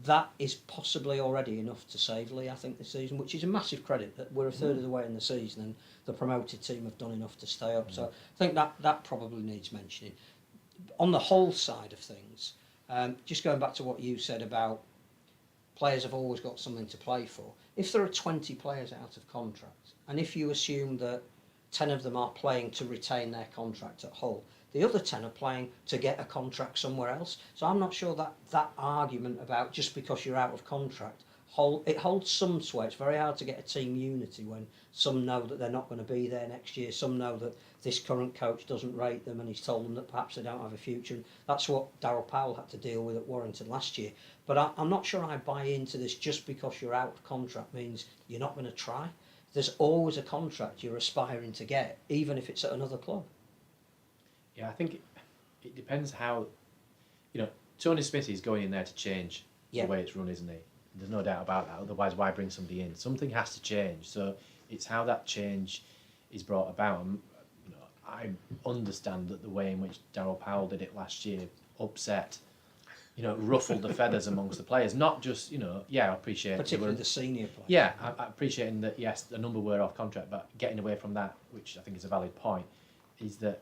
That is possibly already enough to save Lee, I think, this season, which is a massive credit that we're a third of the way in the season and the promoted team have done enough to stay up. So I think that probably needs mentioning. On the whole side of things, just going back to what you said about players have always got something to play for. If there are 20 players out of contract, and if you assume that 10 of them are playing to retain their contract at Hull, the other 10 are playing to get a contract somewhere else. So I'm not sure that argument about just because you're out of contract, it holds some sway. It's very hard to get a team unity when some know that they're not going to be there next year. Some know that this current coach doesn't rate them and he's told them that perhaps they don't have a future. And that's what Darryl Powell had to deal with at Warrington last year. But I'm not sure I buy into this just because you're out of contract means you're not going to try. There's always a contract you're aspiring to get, even if it's at another club. Yeah, I think it depends how, Tony Smith is going in there to change the way it's run, isn't he? There's no doubt about that. Otherwise, why bring somebody in? Something has to change. So it's how that change is brought about. And, I understand that the way in which Darryl Powell did it last year upset, ruffled the feathers amongst the players. Not just, I appreciate particularly the senior players. Yeah, I appreciating that. Yes, the number were off contract, but getting away from that, which I think is a valid point, is that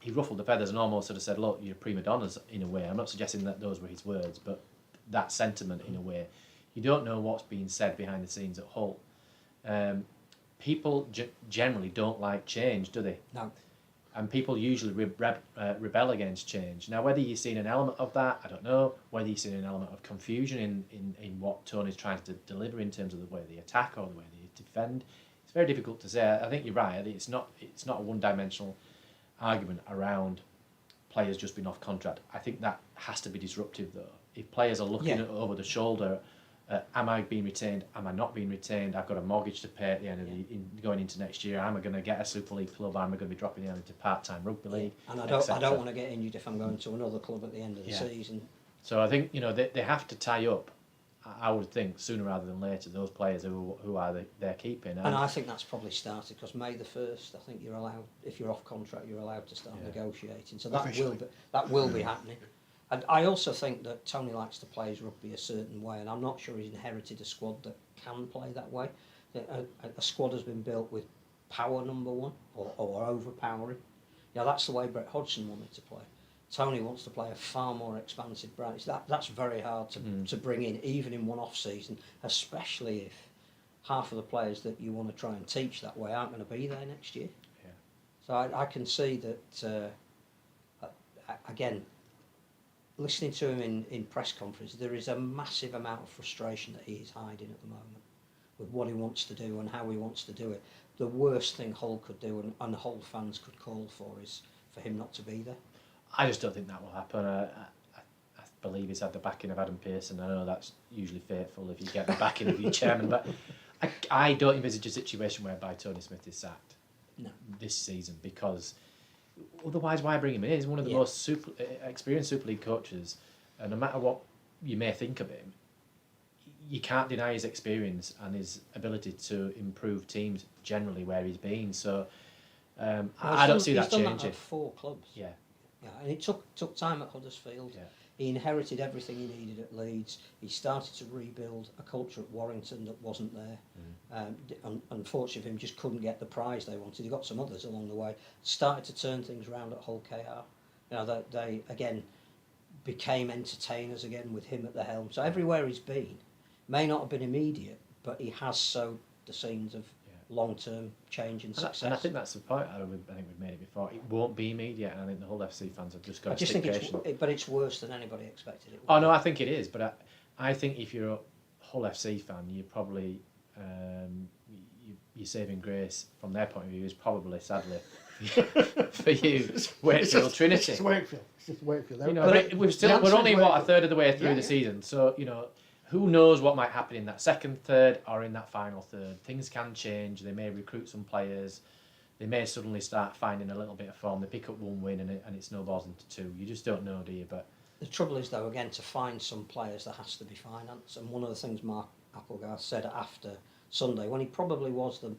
he ruffled the feathers and almost sort of said, "Look, you're prima donnas in a way." I'm not suggesting that those were his words, but that sentiment in a way. You don't know what's being said behind the scenes at Hull. People generally don't like change, do they? No. And people usually rebel against change. Now, whether you've seen an element of that, I don't know. Whether you've seen an element of confusion in what Tony's trying to deliver in terms of the way they attack or the way they defend, it's very difficult to say. I think you're right. I think it's not a one-dimensional argument around players just being off contract. I think that has to be disruptive, though. If players are looking over the shoulder, am I being retained? Am I not being retained? I've got a mortgage to pay at the end of going into next year. Am I going to get a Super League club? Am I going to be dropping down into part-time rugby league? And I don't want to get injured if I'm going to another club at the end of the season. So I think they have to tie up. I would think sooner rather than later those players who are they're keeping. And I think that's probably started because May the 1st. I think you're allowed, if you're off contract, you're allowed to start negotiating. So that will be happening. And I also think that Tony likes to play his rugby a certain way, and I'm not sure he's inherited a squad that can play that way. A squad has been built with power number one, or overpowering. That's the way Brett Hodgson wanted to play. Tony wants to play a far more expansive brand. That's very hard to bring in, even in one off season, especially if half of the players that you want to try and teach that way aren't going to be there next year. Yeah. So I can see that, again, listening to him in press conference, there is a massive amount of frustration that he is hiding at the moment with what he wants to do and how he wants to do it. The worst thing Hull could do and Hull fans could call for is for him not to be there. I just don't think that will happen. I believe he's had the backing of Adam Pearson. I know that's usually fateful if you get the backing of your chairman, but I don't envisage a situation whereby Tony Smith is sacked this season, because otherwise why bring him in? He's one of the most experienced Super League coaches, and no matter what you may think of him, you can't deny his experience and his ability to improve teams generally where he's been. So I don't see that changing. He's done that at 4 clubs. Yeah, and it took time at Huddersfield. Yeah. He inherited everything he needed at Leeds. He started to rebuild a culture at Warrington that wasn't there. Unfortunately for him, just couldn't get the prize they wanted. He got some others along the way. Started to turn things around at Hull KR. They again became entertainers again with him at the helm. So everywhere he's been, may not have been immediate, but he has sowed the seeds of long-term change and success. And I think that's the point. I think we've made it before. It won't be immediate, and I think the Hull FC fans have just got to stick patient. But it's worse than anybody expected it. Oh no, I think it is. But I think if you're a Hull FC fan, you probably your saving grace from their point of view is probably, sadly, for you, Wakefield Trinity. It's Wakefield. It's just Wakefield. But we're only a third of the way through the season, so who knows what might happen in that second third or in that final third. Things can change. They may recruit some players. They may suddenly start finding a little bit of form. They pick up one win and it snowballs into 2. You just don't know, do you? But the trouble is, though, again, to find some players, there has to be finance. And one of the things Mark Applegarth said after Sunday, when he probably was the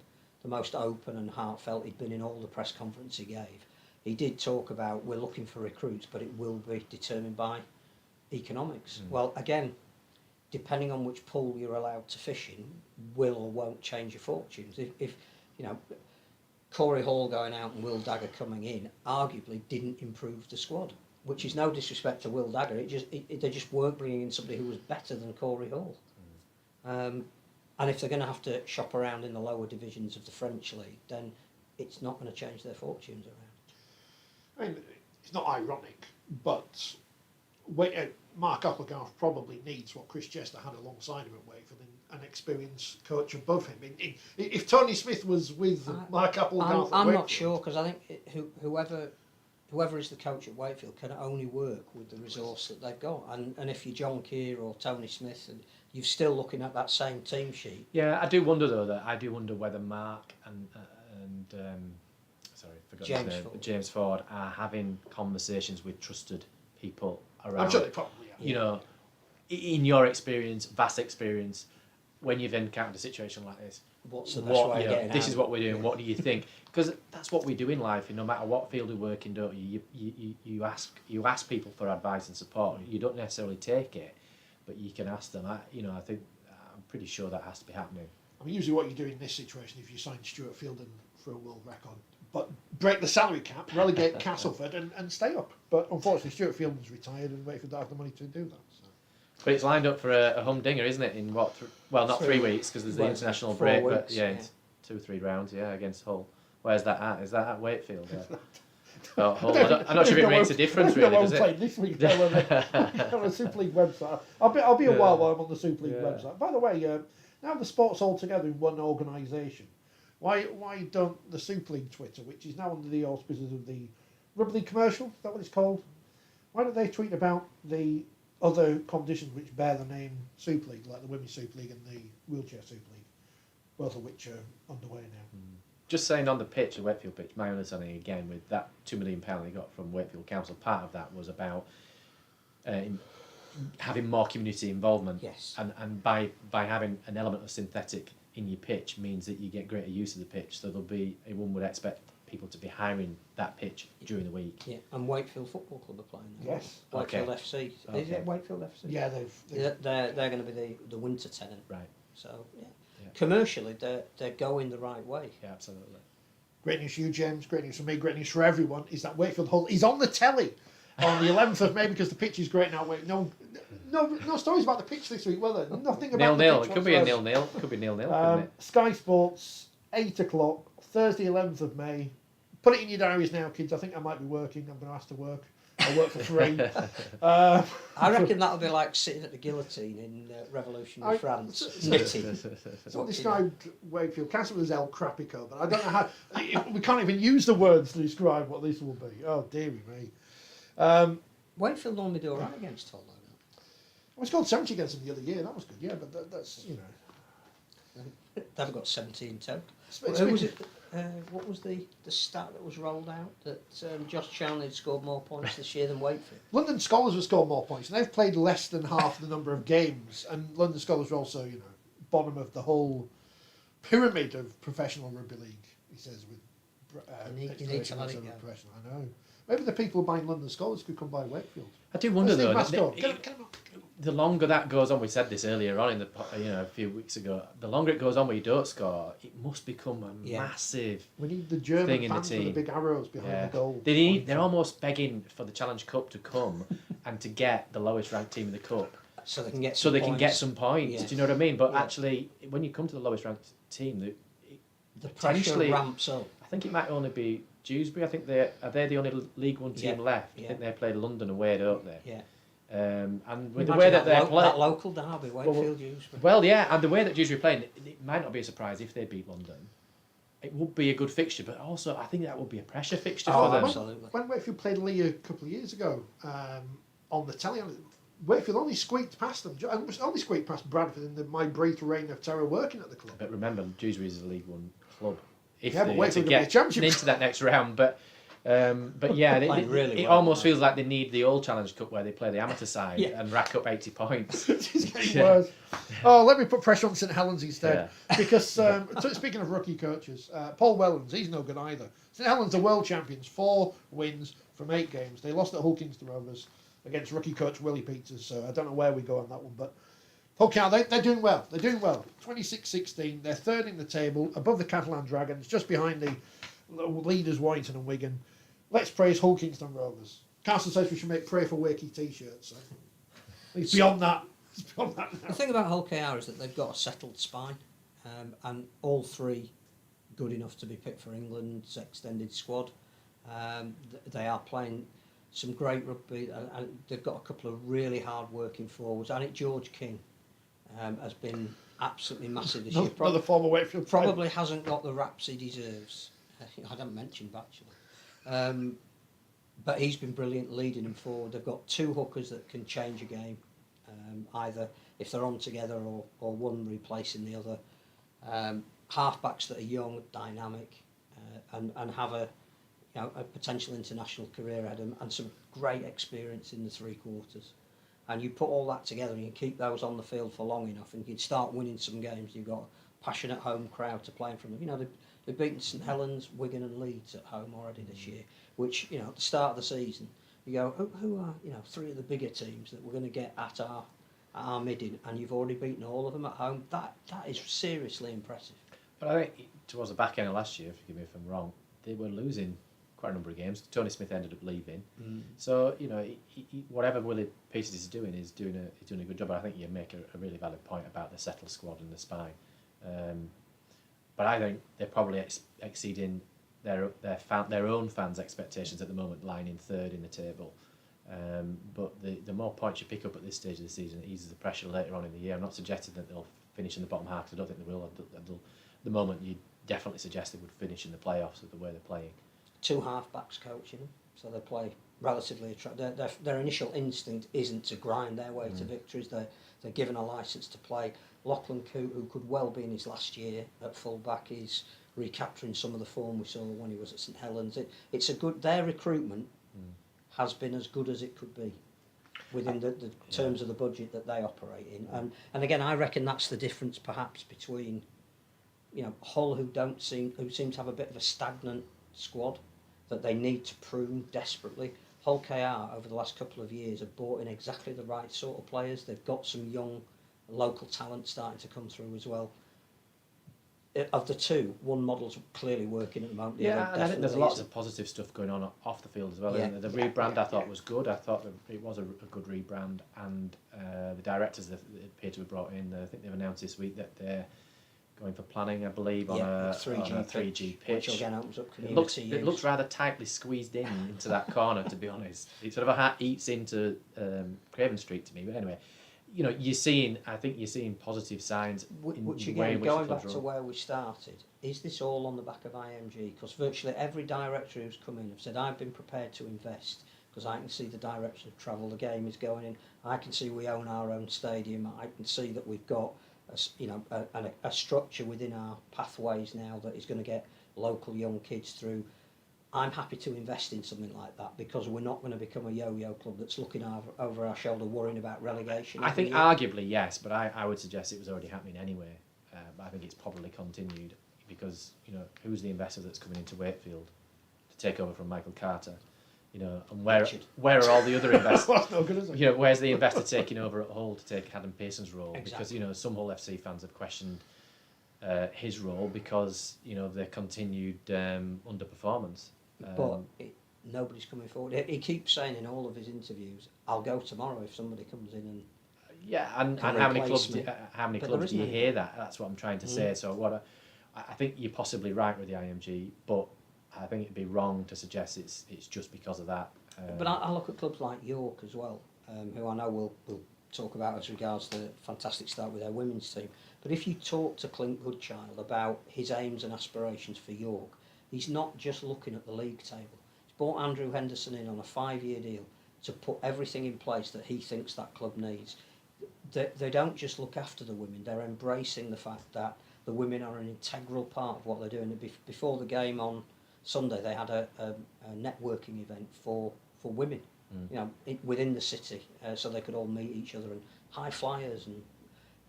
most open and heartfelt he'd been in all the press conference he gave, he did talk about, we're looking for recruits, but it will be determined by economics. Well, again, depending on which pool you're allowed to fish in, will or won't change your fortunes. If Corey Hall going out and Will Dagger coming in arguably didn't improve the squad, which is no disrespect to Will Dagger. They just weren't bringing in somebody who was better than Corey Hall. And if they're going to have to shop around in the lower divisions of the French league, then it's not going to change their fortunes around. I mean, it's not ironic, but Mark Applegarth probably needs what Chris Chester had alongside him at Wakefield, an experienced coach above him. If Tony Smith was with Mark Applegarth, I'm not sure, because I think whoever is the coach at Wakefield can only work with the resource that they've got. And if you're John Keir or Tony Smith, and you're still looking at that same team sheet. Yeah, I do wonder whether Mark and James Ford are having conversations with trusted people around. I'm sure they probably are. In your experience, vast experience, when you've encountered a situation like this, What's the best way of getting this out? is what we're doing. What do you think? Because that's what we do in life. No matter what field we work in, don't you? You ask people for advice and support. You don't necessarily take it, but you can ask them. I think I'm pretty sure that has to be happening. I mean, usually what you do in this situation, if you sign Stuart Fielden for a world record, but break the salary cap, relegate Castleford, and stay up. But unfortunately, Stuart Fielden's retired, and Wakefield don't have the money to do that. So. But it's lined up for a humdinger, isn't it? In what? Not 3 weeks because there's the international 4 break, weeks, but yeah, it's 2 or 3 rounds, against Hull. Where's that at? Is that at Wakefield? Oh, Hull. I'm not sure if it makes a difference, really, does it? This week, on the Super League website. I'll be a while I'm on the Super League website. By the way, now the sport's all together in one organisation. Why don't the Super League Twitter, which is now under the auspices of the Rugby League commercial, is that what it's called? Why don't they tweet about the other competitions which bear the name Super League, like the Women's Super League and the Wheelchair Super League, both of which are underway now? Just saying on the pitch, the Wakefield pitch, my understanding again with that £2 million they got from Wakefield Council, part of that was about having more community involvement. Yes. And by having an element of synthetic in your pitch means that you get greater use of the pitch. So one would expect people to be hiring that pitch during the week. Yeah, and Wakefield Football Club are playing now. Yes. Wakefield FC. Okay. Is it Wakefield FC? Yeah, They're going to be the winter tenant. Right. So commercially they're going the right way. Yeah, absolutely. Great news for you, James. Great news for me. Great news for everyone. Is that Wakefield Hull is on the telly on the 11th of May because the pitch is great now. No stories about the pitch this week, were there? Nothing about 0-0. the pitch. It could be a 0-0. It could be 0-0, couldn't it? Sky Sports, 8 o'clock, Thursday 11th of May. Put it in your diaries now, kids. I think I might be working. I'm going to ask to work. I'll work for free. I reckon that'll be like sitting at the guillotine in revolutionary France, knitting. Someone described Wakefield Castle as El Crapico, but I don't know how. We can't even use the words to describe what this will be. Oh, dearie me. Wakefield normally do all right against Hull, though. Well, it's called 70 against them the other year. That was good, yeah, but that's, They've got 17 total. Speaking- Was it? What was the stat that was rolled out that Josh Chalney had scored more points this year than Wakefield? London Scholars have scored more points, and they've played less than half the number of games. And London Scholars are also, bottom of the whole pyramid of professional rugby league. He says with You need exploration to let of it go. professional. I know. Maybe the people buying London Scholars could come by Wakefield. I do wonder though. The The longer that goes on, we said this earlier on in a few weeks ago. The longer it goes on where you don't score, it must become a massive. We need the German thing in the fans with the team. big arrows behind the goal. They're almost begging for the Challenge Cup to come and to get the lowest ranked team in the cup, So they can get so some they points. can get some points. Yes. Do you know what I mean? But Yeah. actually, when you come to the lowest ranked team, The pressure potentially ramps up. I think it might only be Dewsbury. I think they're the only League One team Yeah. left. I Yeah. think they played London away, don't they? Yeah. And with the Imagine way that they're that playing, local derby, Wakefield Dewsbury. well, yeah, and the way that Dewsbury are playing, it might not be a surprise if they beat London. It would be a good fixture, but also I think that would be a pressure fixture for them. Absolutely. When Wakefield played Lee a couple of years ago on the telly, Wakefield only squeaked past them. Only squeaked past Bradford in my brief reign of terror working at the club. But remember, Dewsbury is a League One club. If Yeah, but they were Wakefield to will be a get championship into that next round, but yeah, Playing really it well, almost right? feels like they need the old Challenge Cup where they play the amateur side Yeah. and rack up 80 points. It's getting worse. Oh, let me put pressure on St Helens instead. Yeah. Because, speaking of rookie coaches, Paul Wellens, he's no good either. St Helens are world champions, 4 wins from 8 games. They lost at Hull Kingston Rovers against rookie coach Willie Peters, so I don't know where we go on that one. But Hull County, they're doing well. They're doing well. 26-16, they're third in the table, above the Catalan Dragons, just behind the leaders Warrington and Wigan. Let's praise Hull Kingston Rovers. Carson says we should make Pray for Wakey t-shirts. So. It's beyond that. It's beyond that now. The thing about Hull KR is that they've got a settled spine, and all 3 good enough to be picked for England's extended squad. They are playing some great rugby, and they've got a couple of really hard-working forwards. I think George King has been absolutely massive this year. Another former Wakefield player. Probably hasn't got the raps he deserves. I haven't mentioned Batchelor. But he's been brilliant leading them forward. They've got 2 hookers that can change a game, either if they're on together or one replacing the other. Halfbacks that are young, dynamic, and have a potential international career ahead of them, and some great experience in the 3 quarters. And you put all that together and you keep those on the field for long enough and you'd start winning some games. You've got a passionate home crowd to play in front of. You know, they've beaten St Helens, Wigan and Leeds at home already this year, which, you know, at the start of the season, you go, who are, you know, three of the bigger teams that we're going to get at our midding, and you've already beaten all of them at home. That is seriously impressive. But I think towards the back end of last year, forgive me if I'm wrong, they were losing quite a number of games. Tony Smith ended up leaving. So, you know, whatever Willie Peters is doing, he's doing a good job. But I think you make a really valid point about the settled squad and the spine. But I think they're probably exceeding their own fans' expectations at the moment, lying in third in the table. But the more points you pick up at this stage of the season, it eases the pressure later on in the year. I'm not suggesting that they'll finish in the bottom half, 'cause I don't think they will. At the moment, you definitely suggest they would finish in the playoffs with the way they're playing. 2 half-backs coaching them, so they play relatively attractive. Their initial instinct isn't to grind their way to victories. They're given a licence to play. Lachlan Coote, who could well be in his last year at full-back, is recapturing some of the form we saw when he was at St Helens. It's a good. Their recruitment has been as good as it could be within the terms of the budget that they operate in. And again, I reckon that's the difference perhaps between, you know, Hull, who seem to have a bit of a stagnant squad that they need to prune desperately. Hull KR over the last couple of years have brought in exactly the right sort of players. They've got some young local talent starting to come through as well. Of the two, one model's clearly working at the moment. Yeah, and I think there's lots of positive stuff going on off the field as well. Yeah. The rebrand I thought was good. I thought that it was a good rebrand, and the directors that appear to have brought in, I think they've announced this week that they're going for planning, I believe, on a 3G pitch. Which again opens up It community use. looks rather tightly squeezed into that corner, to be honest. It sort of eats into Craven Street to me. But anyway, you know, I think you're seeing positive signs. Which in the way again, in which going the clubs back to run. where we started, is this all on the back of IMG? Because virtually every director who's come in have said, I've been prepared to invest because I can see the direction of travel the game is going in. I can see we own our own stadium. I can see that we've got a structure within our pathways now that is going to get local young kids through. I'm happy to invest in something like that because we're not going to become a yo-yo club that's looking over our shoulder worrying about relegation. I think arguably yes, but I would suggest it was already happening anyway. But I think it's probably continued because, you know, who's the investor that's coming into Wakefield to take over from Michael Carter? You know, and where are all the other investors? That's no good, is it? You know, where's the investor taking over at Hull to take Adam Pearson's role? Exactly. Because, you know, some Hull FC fans have questioned his role because, you know, their continued underperformance. But nobody's coming forward. He keeps saying in all of his interviews, "I'll go tomorrow if somebody comes in and." Yeah, and can how many replace clubs? me. How many But clubs do there you isn't hear that? That's what I'm trying to say. So I think you're possibly right with the IMG, but I think it'd be wrong to suggest it's just because of that. But I look at clubs like York as well, who I know we'll talk about as regards the fantastic start with their women's team. But if you talk to Clint Goodchild about his aims and aspirations for York, he's not just looking at the league table. He's brought Andrew Henderson in on a 5-year deal to put everything in place that he thinks that club needs. They don't just look after the women, they're embracing the fact that the women are an integral part of what they're doing. Before the game on Sunday, they had a networking event for women, you know, within the city, so they could all meet each other and high flyers, and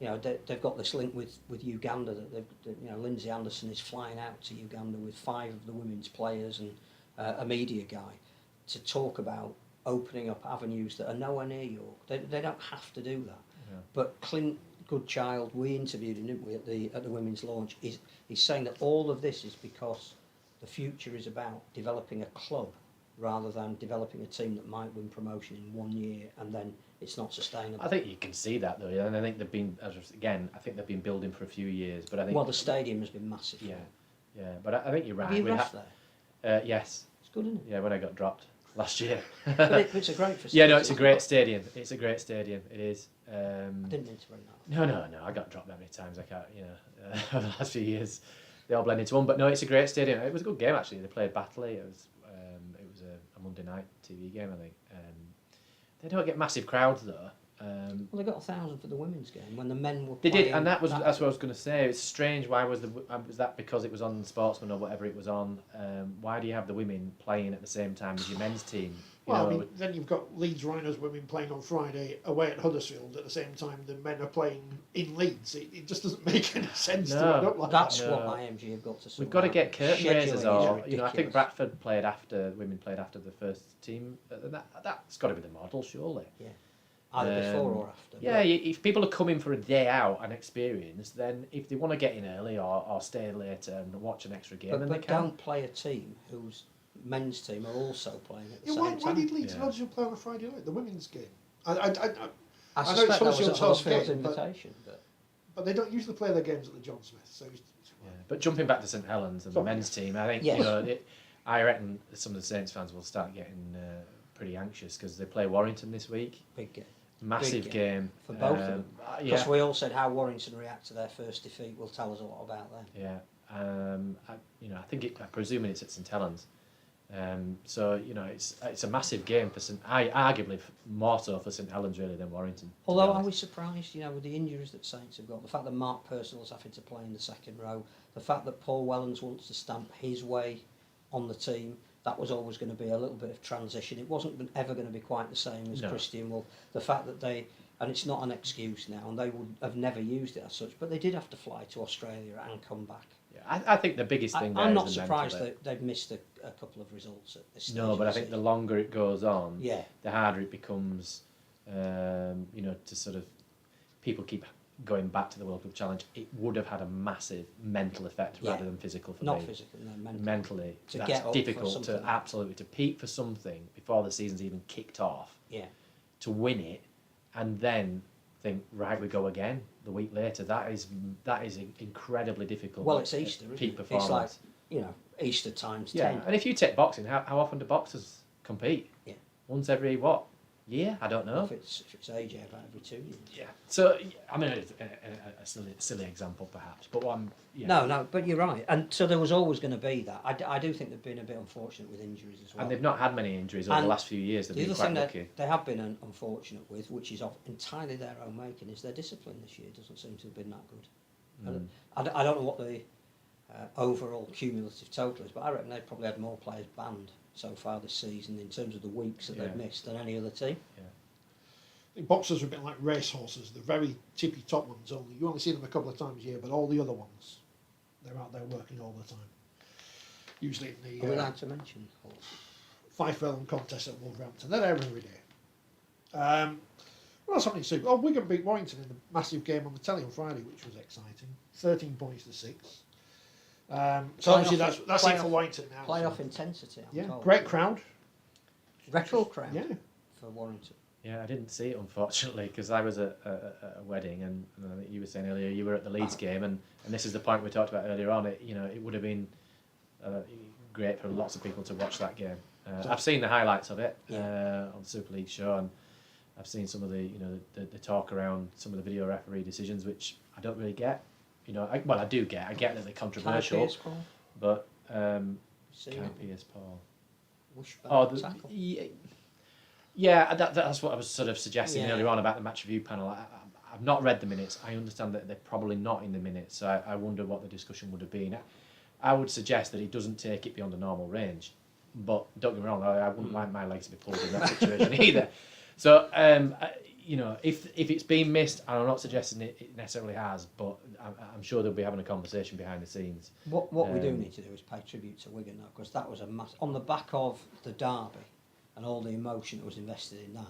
you know they've got this link with Uganda that you know Lindsay Anderson is flying out to Uganda with 5 of the women's players and a media guy to talk about opening up avenues that are nowhere near York. They don't have to do that. Yeah. But Clint Goodchild, we interviewed him, didn't we, at the women's launch, he's saying that all of this is because the future is about developing a club rather than developing a team that might win promotion in 1 year and then it's not sustainable. I think you can see that though, and I think they've been building for a few years. But I think the stadium has been massive. Yeah. But I think you're right. Have you ref there? Yes. It's good, isn't it? Yeah, when I got dropped last year. But it's a great facility. Yeah, no, it's a great stadium. It's a great stadium. It is. I didn't mean to bring that up. No. I got dropped that many times. I can't. You know, over the last few years, they all blend into one. But no, it's a great stadium. It was a good game actually. They played Batley. It was a Monday night TV game, I think. They don't get massive crowds though. Well, they got 1,000 for the women's game when the men were. They did, playing and that's what I was going to say. It's strange. Why was that because it was on Sportsman or whatever it was on? Why do you have the women playing at the same time as your men's team? Well, I mean, then you've got Leeds Rhinos women playing on Friday away at Huddersfield at the same time the men are playing in Leeds. It just doesn't make any sense to end up like That's that. what IMG have got to sort. We've got to get curtain raisers, or Scheduling is I think ridiculous. Bradford women played after the first team. That's got to be the model, surely. Yeah. Either before or after. Yeah, if people are coming for a day out and experience, then if they want to get in early or stay later and watch an extra game, then they but can. don't play a team whose men's team are also playing at the Yeah, same why time. did Leeds and Huddersfield play on a Friday night? The women's game. I I know it's suspect that was Huddersfield's a home Huddersfield's game, invitation, but they don't usually play their games at the John Smith. So Yeah, but jumping back to St Helens and the men's team, I think Yes. I reckon some of the Saints fans will start getting pretty anxious because they play Warrington this week. big game. Massive Big game for both of them. Because Yeah, we all said how Warrington react to their first defeat will tell us a lot about them. yeah. I think I'm presuming it's at St Helens. So it's a massive game for arguably more so for St Helens really than Warrington. Although are we surprised, with the injuries that Saints have got, the fact that Mark Purcell's having to play in the second row, the fact that Paul Wellens wants to stamp his way on the team, that was always going to be a little bit of transition. It wasn't ever going to be quite the same as Christian Wolf. The fact that and it's not an excuse now, and they would have never used it as such, but they did have to fly to Australia and come back. Yeah, I think the biggest thing I'm there not is the surprised mental that they've missed a couple of results at this stage. No, but I think the longer it goes on, Yeah. the harder it becomes, to sort of people keep going back to the World Cup Challenge. It would have had a massive mental effect rather than physical for Not me. physical, no, mental. Mentally, To that's get up for difficult to something. absolutely to peak for something before the season's even kicked off, Yeah. to win it, and then think right we go again the week later. That is incredibly difficult. Well, it's Easter, isn't peak it? performance. It's like, Easter times Yeah, 10. and if you take boxing, how often do boxers compete? Yeah. Once every what? Year? I don't know. If it's AJ about every 2 years. Yeah. So I mean, it's a silly example perhaps, but one. Yeah. No, but you're right. And so there was always going to be that. I do think they've been a bit unfortunate with injuries as well. And they've not had many injuries over And the last few years. They've the been other quite thing lucky. that they have been unfortunate with, which is entirely their own making, is their discipline this year doesn't seem to have been that good. And I don't know what the overall cumulative total is, but I reckon they've probably had more players banned so far this season in terms of the weeks that they've missed than any other team. Yeah. I think boxers are a bit like racehorses. The very tippy top ones you only see them a couple of times a year, but all the other ones, they're out there working all the time. Usually in Are we the allowed to mention horse? Fife Vellum contest at Wolverhampton. They're there every day. Well, that's something super. Wigan beat Warrington in the massive game on the telly on Friday, which was exciting. 13 points to 6. So obviously that's it for Warrington now. Playoff intensity. I'm Yeah, told. great crowd. Record crowd. Yeah. For Warrington. Yeah, I didn't see it unfortunately because I was at a wedding, and I think you were saying earlier you were at the Leeds game, and this is the point we talked about earlier on. It would have been great for lots of people to watch that game. I've seen the highlights of it on the Super League show, and I've seen some of the the talk around some of the video referee decisions, which I don't really get. I do get. I get that they're controversial, Pierce, Paul? but See can't it? Pierce Paul. Wishbone tackle. Yeah, that's what I was sort of suggesting Yeah. earlier on about the match review panel. I've not read the minutes. I understand that they're probably not in the minutes, so I wonder what the discussion would have been. I would suggest that he doesn't take it beyond the normal range, but don't get me wrong, I wouldn't like my legs to be pulled in that situation either. So, if it's been missed, I'm not suggesting it necessarily has, but I'm sure they'll be having a conversation behind the scenes. What we do need to do is pay tribute to Wigan now, because that was on the back of the derby and all the emotion that was invested in that.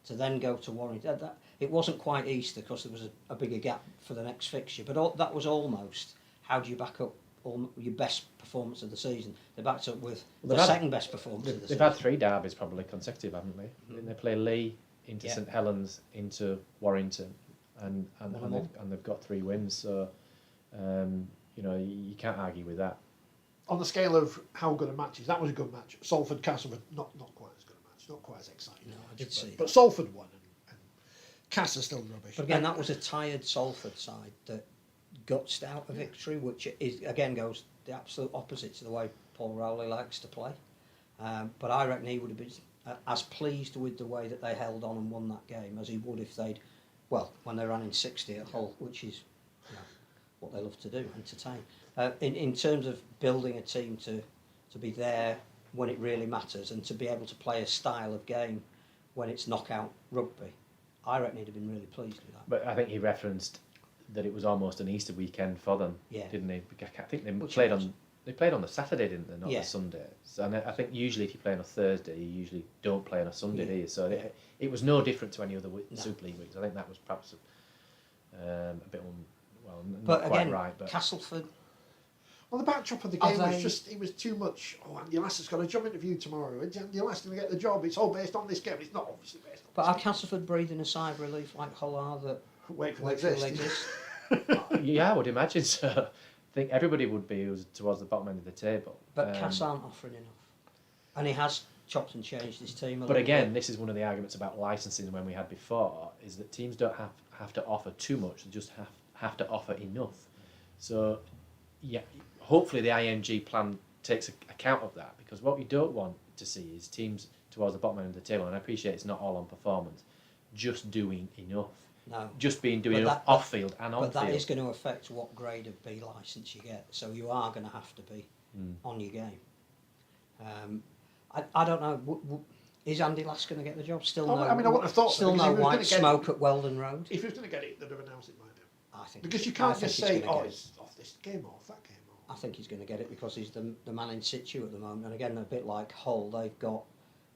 To then go to Warrington, it wasn't quite Easter because there was a bigger gap for the next fixture, but that was almost how do you back up your best performance of the season? They backed up with the second best performance of the season. They've had 3 derbies probably consecutive, haven't they? Mm-hmm. They play Lee into St Helens into Warrington, and they've got 3 wins. So you can't argue with that. On the scale of how good a match is, that was a good match. Salford Castleford, not quite as good a match, not quite as exciting. No, a I match, did see that. But Salford won, and Castle still rubbish. But again, that was a tired Salford side that gutsed out a victory, which goes the absolute opposite to the way Paul Rowley likes to play. But I reckon he would have been as pleased with the way that they held on and won that game as he would if they'd, well, when they ran in 60 at Hull, which is what they love to do, entertain. In terms of building a team to be there when it really matters and to be able to play a style of game when it's knockout rugby, I reckon he'd have been really pleased with that. But I think he referenced that it was almost an Easter weekend for them, didn't he? I think they played on the Saturday, didn't they? Not the Sunday. So, and I think usually if you play on a Thursday, you usually don't play on a Sunday, do you? So it was no different to any other Super League weeks. I think that was perhaps a bit not quite again, right. But Castleford. Well, the backdrop of the game was just, it was too much. Oh, Andy Lass has got a job interview tomorrow. Andy Lass going to get the job. It's all based on this game. It's not obviously based on But are Castleford breathing a sigh of relief like Hull are that Wakefield Wakefield exists? exists? yeah, I would imagine so. I think everybody would be who's towards the bottom end of the table. But Cass aren't offering enough. And he has chopped and changed his team a But little again, bit. this is one of the arguments about licensing when we had before, is that teams don't have to offer too much, they just have to offer enough. So, yeah, hopefully the IMG plan takes account of that, because what we don't want to see is teams towards the bottom end of the table, and I appreciate it's not all on performance, just doing enough. No. Just doing But enough off field and on But field. that is going to affect what grade of B licence you get. So you are going to have to be on your game. I don't know. Is Andy Lass going to get the job? Still no. I mean, I wouldn't have thought so, Still because no he was white gonna get smoke at Weldon Road. If he was going to get it, they'd have announced it by now. I think Because you I can't think just he's say, gonna oh, get it. it's off this game off, that game off. I think he's going to get it because he's the man in situ at the moment. And again, a bit like Hull, they've got,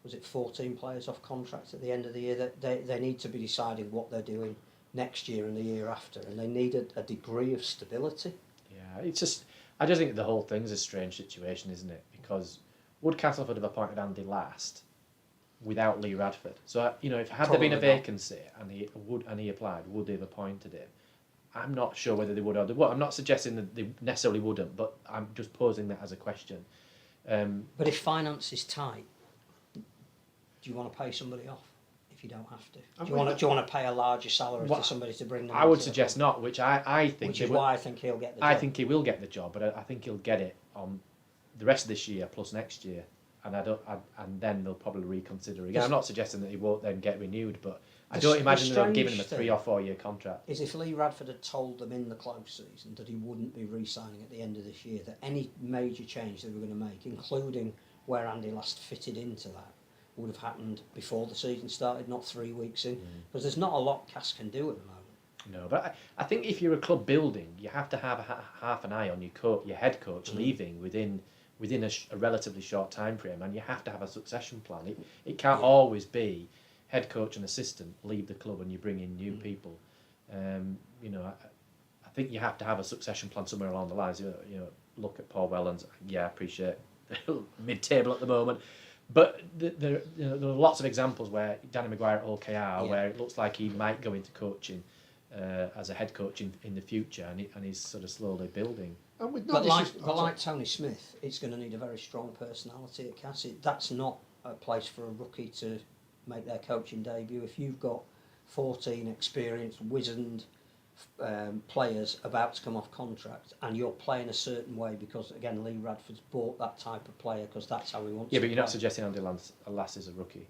was it 14 players off contract at the end of the year? That they need to be deciding what they're doing next year and the year after, and they need a degree of stability. Yeah, it's just, I just think the whole thing's a strange situation, isn't it? Because would Castleford have appointed Andy last without Lee Radford? So, you know, if had there been a Probably not. vacancy and he applied, would they have appointed him? I'm not sure whether they would or they would. I'm not suggesting that they necessarily wouldn't, but I'm just posing that as a question. But if finance is tight, do you want to pay somebody off if you don't have to? Do you want to pay a larger salary to somebody to bring them? I would into the suggest club? not, which I think. Which is why I think he'll get the job. I think he will get the job, but I think he'll get it on the rest of this year plus next year, and and then they'll probably reconsider again. I'm not suggesting that he won't then get renewed, but I don't imagine they'll give him a 3 or 4 year contract. Is if Lee Radford had told them in the close season that he wouldn't be re-signing at the end of this year, that any major change they were going to make, including where Andy last fitted into that, would have happened before the season started, not 3 weeks in, because there's not a lot Cass can do at the moment. No, but I think if you're a club building, you have to have half an eye on your head coach leaving within a relatively short time frame, and you have to have a succession plan. It can't always be head coach and assistant leave the club and you bring in new people. You know, I think you have to have a succession plan somewhere along the lines. You know, look at Paul Wellens. Yeah, I appreciate mid-table at the moment, but there are lots of examples where Danny Maguire at OKR, where it looks like he might go into coaching as a head coach in the future, and he's sort of slowly building. But like Tony Smith, it's going to need a very strong personality at Cass. That's not a place for a rookie to make their coaching debut. If you've got 14 experienced, wizened players about to come off contract, and you're playing a certain way because, again, Lee Radford's bought that type of player because that's how he wants to Yeah, but play. you're not suggesting Andy Lass is a rookie.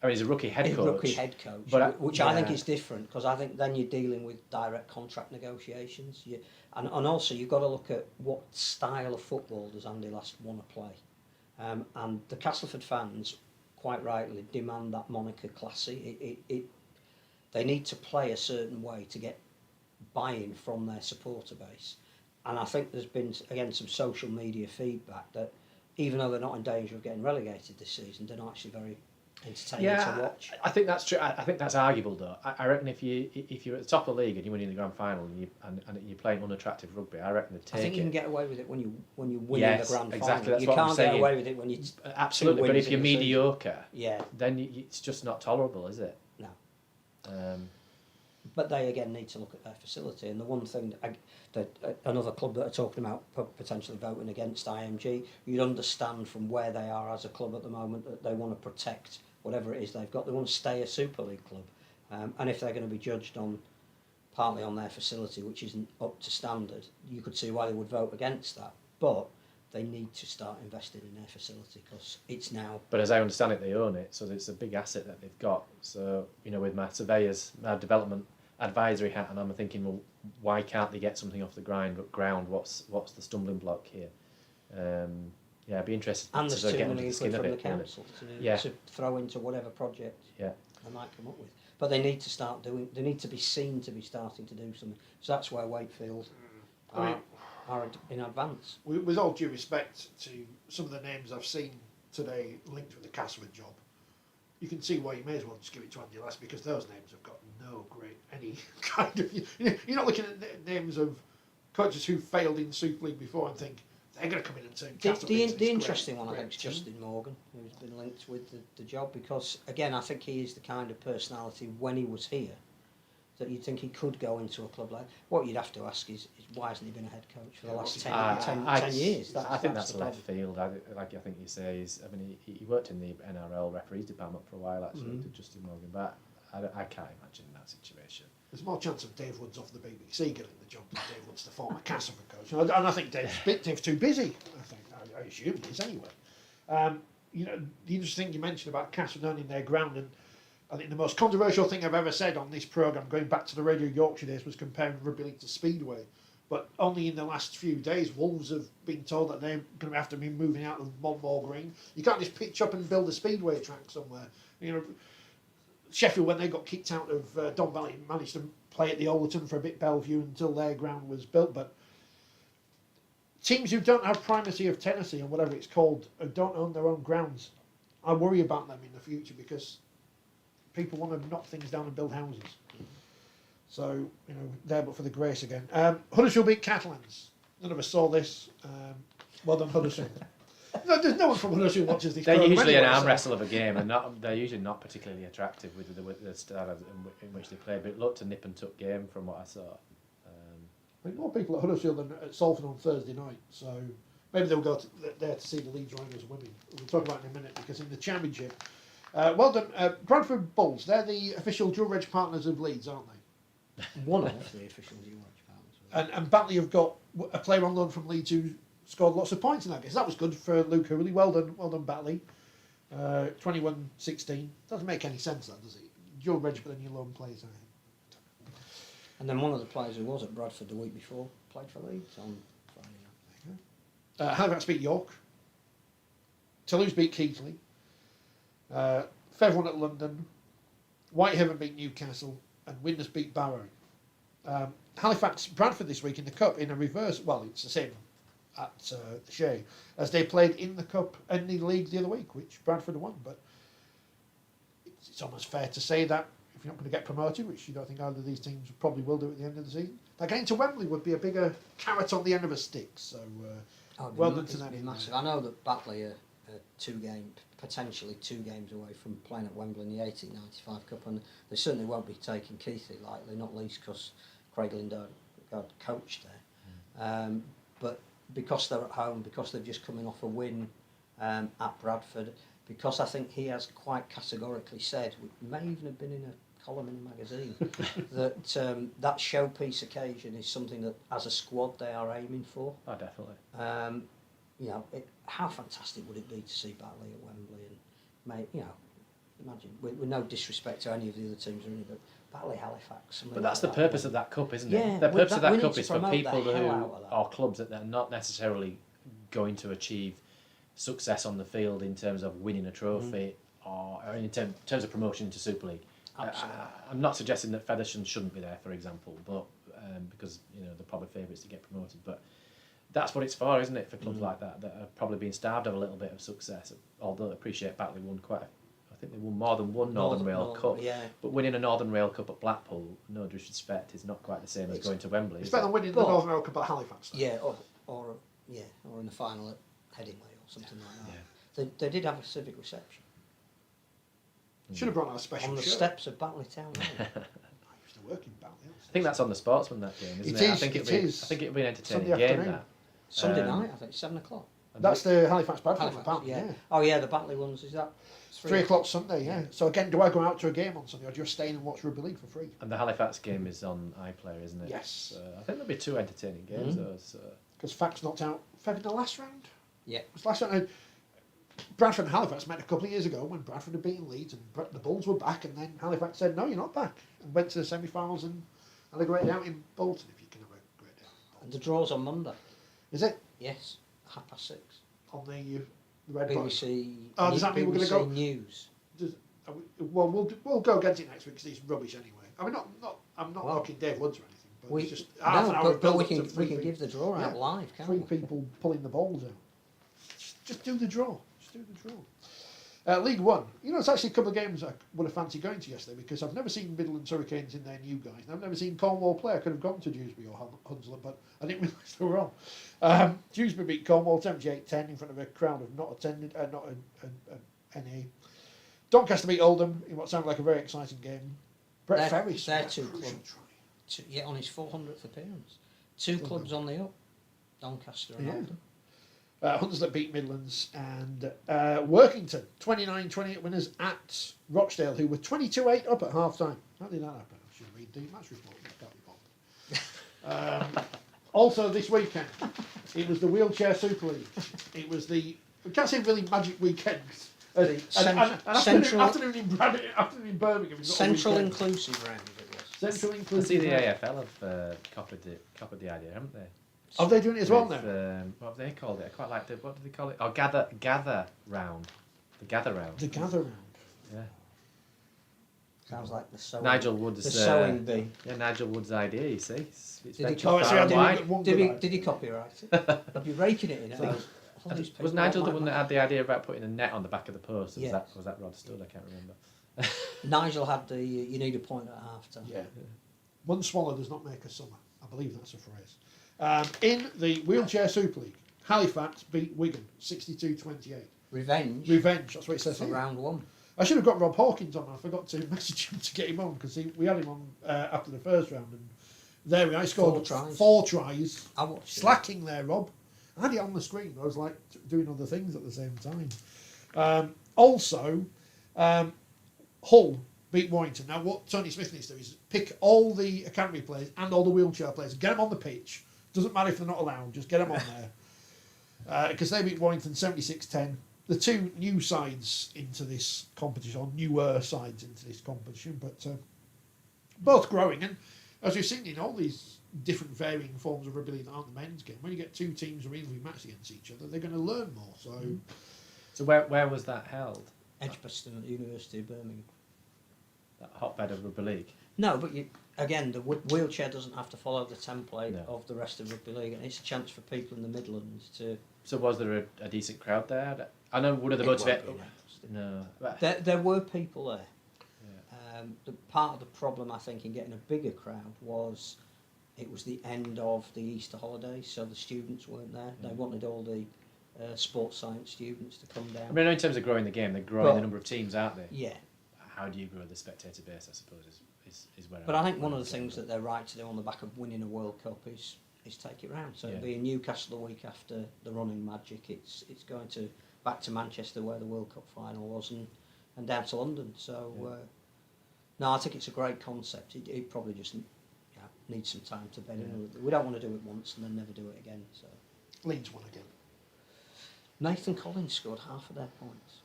I mean, he's a rookie head A coach. rookie head coach, but which I think is different, because I think then you're dealing with direct contract negotiations. And also you've got to look at what style of football does Andy Lass want to play. And the Castleford fans, quite rightly, demand that moniker classy. They need to play a certain way to get buy-in from their supporter base. And I think there's been, again, some social media feedback that even though they're not in danger of getting relegated this season, they're not actually very entertaining to watch. I think that's true. I think that's arguable though. I reckon if you're at the top of the league and you're winning the grand final and you're playing unattractive rugby, I reckon they take it. I think you can get away with it when you win the grand final. Exactly. That's you what I'm can't saying. get away with it when you absolutely. But if you're mediocre, season. then it's just not tolerable, is it? No. Um, But they again need to look at their facility. And the one thing that another club that are talking about potentially voting against IMG, you'd understand from where they are as a club at the moment that they want to protect whatever it is they've got. They want to stay a Super League club, and if they're going to be judged partly on their facility, which isn't up to standard, you could see why they would vote against that. But they need to start investing in their facility because it's now. But as I understand it, they own it, so it's a big asset that they've got. So, with my my development advisory hat, and I'm thinking, well, why can't they get something off the ground? What's the stumbling block here? I'd be interested And to there's get £2 under the million skin from of the it. council Yeah. to throw into whatever project Yeah. they might come up with. But they need to start doing. They need to be seen to be starting to do something. So that's where Wakefield are in advance. With all due respect to some of the names I've seen today linked with the Castleford job, you can see why you may as well just give it to Andy Lass, because those names have got any kind of. You're not looking at names of coaches who failed in the Super League before and think they're going to come in and turn Castleford. The interesting one, I think, is Justin Morgan, who's been linked with the job, because again, I think he is the kind of personality when he was here that you'd think he could go into a club like. What you'd have to ask is why hasn't he been a head coach for the last 10 years? I think that's left field. I think you say he worked in the NRL referees department for a while actually, to Justin Morgan, but I can't imagine that situation. There's more chance of Dave Woods off the BBC getting the job than Dave Woods, the former Castleford coach. And I think Dave's too busy. I assume he is anyway. The interesting thing you mentioned about Castleford owning their ground, and I think the most controversial thing I've ever said on this programme, going back to the Radio Yorkshire days, was comparing Rugby League to Speedway. But only in the last few days, Wolves have been told that they're going to have to be moving out of Monmore Green. You can't just pitch up and build a Speedway track somewhere. Sheffield, when they got kicked out of Don Valley, managed to play at the Overton for a bit, Bellevue, until their ground was built. But teams who don't have primacy of tenancy, or whatever it's called, who don't own their own grounds, I worry about them in the future, because people want to knock things down and build houses. So, there but for the grace again. Huddersfield beat Catalans. None of us saw this. Well done, Huddersfield. No, there's no one from Huddersfield watches this. They're usually anyway, an arm wrestle of a game, and they're usually not particularly attractive with the style in which they play. But it looked a nip and tuck game from what I saw. I think more people at Huddersfield than at Salford on Thursday night, so maybe they'll go there to see the Leeds Rhinos women. We'll talk about it in a minute, because in the Championship, well done, Bradford Bulls. They're the official dual reg partners of Leeds, aren't they? One of the official dual reg partners. And Batley have got a player on loan from Leeds who scored lots of points in that game. So that was good for Luke Hurley. Well done, Batley. 21-16. Doesn't make any sense, that, does it? Dual reg, but then your loan players. And then one of the players who was at Bradford the week before played for Leeds on Friday night. Halifax beat York. Toulouse beat Keighley. Fev won at London. Whitehaven beat Newcastle. And Widnes beat Barrow. Halifax, Bradford this week in the Cup in a reverse. Well, it's the same at the Shea as they played in the Cup and the league the other week, which Bradford won. But it's almost fair to say that if you're not going to get promoted, which you don't think either of these teams probably will do at the end of the season, that getting to Wembley would be a bigger carrot on the end of a stick. So well done to them. Massive. I know that Batley are potentially two games away from playing at Wembley in the 1895 Cup, and they certainly won't be taking Keithley lightly, not least because Craig Lindo coached there. But because they're at home, because they've just coming off a win at Bradford, because I think he has quite categorically said, which may even have been in a column in a magazine, that that showpiece occasion is something that as a squad they are aiming for. Oh, definitely. How fantastic would it be to see Batley at Wembley, and imagine, with no disrespect to any of the other teams or anything, but Batley Halifax. But that's the purpose of that cup, isn't it? Yeah, the purpose of that cup to is for people the hell out of that. or clubs that are not necessarily going to achieve success on the field in terms of winning a trophy or in terms of promotion to Super League. I'm not suggesting that Featherstone shouldn't be there, for example, but because they're probably favourites to get promoted. But that's what it's for, isn't it? For clubs like that are probably being starved of a little bit of success. Although I appreciate Batley won I think they won more than one Northern Rail Cup. Yeah. But winning a Northern Rail Cup at Blackpool, no disrespect, is not quite the same as going to Wembley. It's better than winning the Northern Rail Cup at Halifax. Though. Yeah, or in the final at Headingley or something like that. Yeah. They did have a civic reception. Should have brought out a special on the shirt. steps of Batley Town Hall. I used to work in Batley. I think that's on the Sportsman, that game, isn't it? I think it'll be an entertaining Sunday game. afternoon. That Sunday night, I think, 7 o'clock. That's the Halifax Bradford, Halifax, apparently. yeah. Yeah. Oh yeah, the Batley ones, is that 3 o'clock Sunday, yeah. So again, do I go out to a game on Sunday, or just stay in and watch Rugby League for free? And the Halifax game is on iPlayer, isn't it? Yes. I think there'll be two entertaining games though. Because Fax knocked out Fev in the last round. Yeah. It was last time. Bradford and Halifax met a couple of years ago when Bradford had beaten Leeds and the Bulls were back, and then Halifax said, "No, you're not back," and went to the semi-finals and had a great day out in Bolton. If you can have a great day out in And Bolton. the draw's on Monday. Is it Yes, 6:30. on the Red Box? BBC. Oh, does that mean we're going to go? News. Well, we'll go against it next week because it's rubbish anyway. I mean, I'm not Well, knocking Dave Woods or anything, but We, it's just half an hour. of but we build-up to can three we can give the draw out live, can't three we? people pulling the balls out. Just do the draw. Just do the draw. League One. You know, it's actually a couple of games I would have fancied going to yesterday because I've never seen Midlands Hurricanes in their new guys. And I've never seen Cornwall play. I could have gone to Dewsbury or Hunslet, but I didn't realise they were on. Dewsbury beat Cornwall 78-10 in front of a crowd of not NA. Doncaster beat Oldham in what sounded like a very exciting game. Brett Ferris. They're two clubs. On his 400th appearance. Two clubs on the up. Doncaster and Oldham. Hunslet beat Midlands, and Workington 29-28 winners at Rochdale, who were 22-8 up at half time. How did that happen? I should read the match report. Can't be bothered. Also this weekend, it was the Wheelchair Super League. It was we can't say really magic weekends. Afternoon in Birmingham. Central Inclusive round it was. Central I Inclusive. see the AFL have copied the idea, haven't they? Are they doing it as well With, now? what have they called it? I quite liked it. What do they call it? Oh, gather round. The gather round. The gather round. Yeah. Sounds like the sewing. Nigel Wood's. The sewing bee. Yeah, Nigel Wood's idea. You see, it's Did he ventured copy- far and wide. Did he copyright it? I'd be raking it in. All these people Was Nigel the don't one like that had the idea about putting a net on the back of the post? Yes. Was that Rod Studd? I can't remember. Nigel had the you need a point at half time. Yeah. One swallow does not make a summer. I believe that's a phrase. In the Wheelchair Super League, Halifax beat Wigan 62-28. Revenge That's what it says for here. round one. I should have got Rob Hawkins on. I forgot to message him to get him on because we had him on after the first round. And there we are. I scored 4 tries. I watched Slacking there, Rob. I had it on the screen. I was like doing other things at the same time. Also, Hull beat Warrington. Now, what Tony Smith needs to do is pick all the academy players and all the wheelchair players, get them on the pitch. Doesn't matter if they're not allowed, just get them on there. Because they beat Warrington 76-10. The two new sides into this competition, or newer sides into this competition, but both growing. And as we've seen in all these different varying forms of rugby league that aren't the men's game, when you get two teams reasonably matched against each other, they're going to learn more. So where was that held? Edgbaston at the University of Birmingham. That hotbed of rugby league. No, but the wheelchair doesn't have to follow the template of the rest of rugby league, and it's a chance for people in the Midlands to. So was there a decent crowd there? I know one of the motivators. No. There were people there. Yeah. The part of the problem I think in getting a bigger crowd was it was the end of the Easter holidays, so the students weren't there. They wanted all the sports science students to come down. I mean, in terms of growing the game, they're growing the number of teams, aren't they? Yeah. How do you grow the spectator base? I suppose is where. But I think one of the things that they're right to do on the back of winning a World Cup is take it round. So it'll be in Newcastle the week after the running Magic. It's going to back to Manchester where the World Cup final was and down to London. So no, I think it's a great concept. It probably just needs some time to bed in. We don't want to do it once and then never do it again. So Leeds won again. Nathan Collins scored half of their points.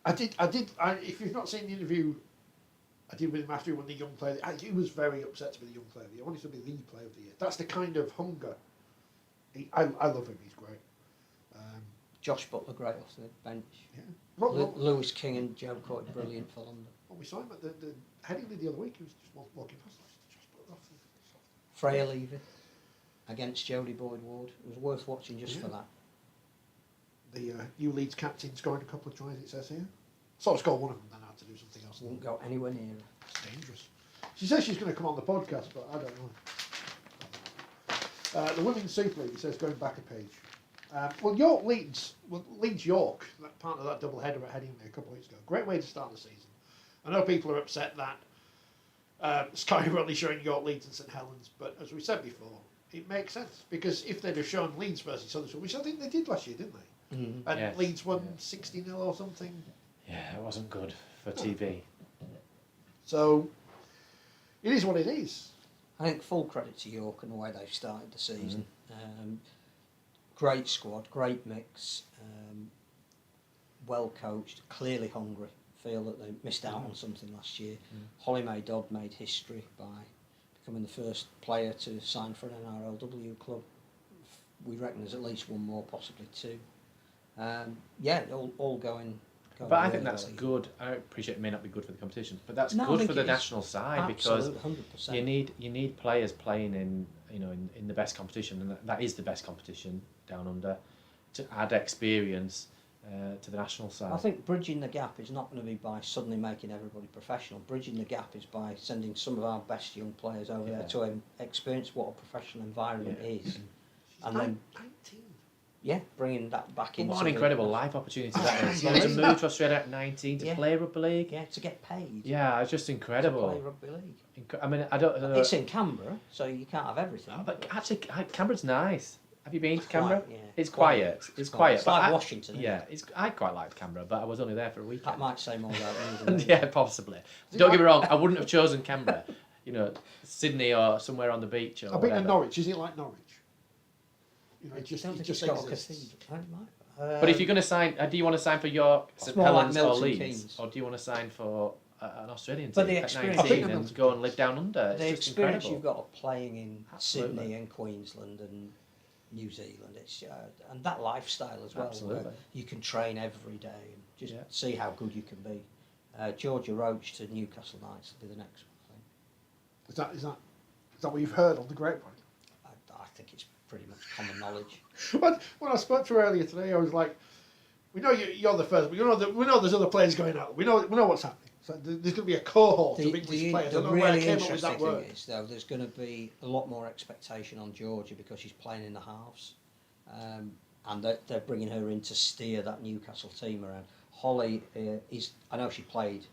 If you've not seen the interview I did with him after he won the Young Player, he was very upset to be the Young Player of the Year. I wanted to be the Player of the Year. That's the kind of hunger. I love him. He's great. Josh Butler, great off the bench. Yeah. Lewis King and Joe Court, brilliant for London. Well, we saw him at the heading league the other week. He was just walking past us. Josh Butler off the Freya Levy against Jodie Boyd Ward. It was worth watching just for that. The new Leeds captain scoring a couple of tries, it says here. Sort of scored one of them, then had to do something else. Won't go anywhere near her. It's dangerous. She says she's going to come on the podcast, but I don't know. The Women's Super League, it says, going back a page. Leeds York, that part of that double header at Headingley a couple of weeks ago. Great way to start the season. I know people are upset that Sky are only showing York, Leeds and St Helens, but as we said before, it makes sense because if they'd have shown Leeds versus Huddersfield, which I think they did last year, didn't they? Mm-hmm. And Leeds won 60-0 or something. Yeah, it wasn't good for TV. So it is what it is. I think full credit to York and the way they've started the season. great squad, great mix, well coached, clearly hungry. Feel that they missed out on something last year. Holly May Dodd made history by becoming the first player to sign for an NRLW club. We reckon there's at least one more, possibly two. Yeah, all going. But I really think that's well. good. I appreciate it may not be good for the competition, but that's No, I good think for the it is. national side Absolute, because 100%. you need players playing in the best competition, and that is the best competition down under, to add experience to the national side. I think bridging the gap is not going to be by suddenly making everybody professional. Bridging the gap is by sending some of our best young players over there to experience what a professional environment is, and then 19. bringing that back into. What an incredible life opportunity that is! Yeah. To move to Australia at 19 to play rugby league. Yeah, to get paid. Yeah, it's just To incredible. play rugby league. I mean, I don't know. It's in Canberra, so you can't have everything. But actually, Canberra's nice. Have you been to It's Canberra? quiet, yeah. It's quiet. It's quiet. It's but like I- Washington. Isn't Yeah, it? I quite liked Canberra, but I was only there for a That weekend. might say more about me than me. Yeah, possibly. Don't get me wrong. I wouldn't have chosen Canberra. Sydney or somewhere on the beach or I've been to whatever. Norwich. Is it like Norwich? I It just, don't it think just it's got a exists. cathedral. It might. But if you're going to sign, do you want to sign for York, St more like Helens, or Milton Leeds, Keynes. or do you want to sign for an Australian team But the at experience- 19 I think and Milton go and Keynes. live down under? It's The just experience incredible. you've got of playing in Absolutely. Sydney and Queensland and New Zealand, it's and that lifestyle as well, Absolutely. where you can train every day and just Yeah. see how good you can be. Georgia Roach to Newcastle Knights will be the next one. Is that what you've heard on the grapevine? I think it's pretty much common knowledge. When I spoke to her earlier today, I was like, "We know you're the first, but we know there's other players going out. We know what's happening. So there's going to be a cohort of English players. I The don't know where I really came up with that interesting word. thing is, though, there's going to be a lot more expectation on Georgia because she's playing in the halves, and they're bringing her in to steer that Newcastle team around. Holly I know she played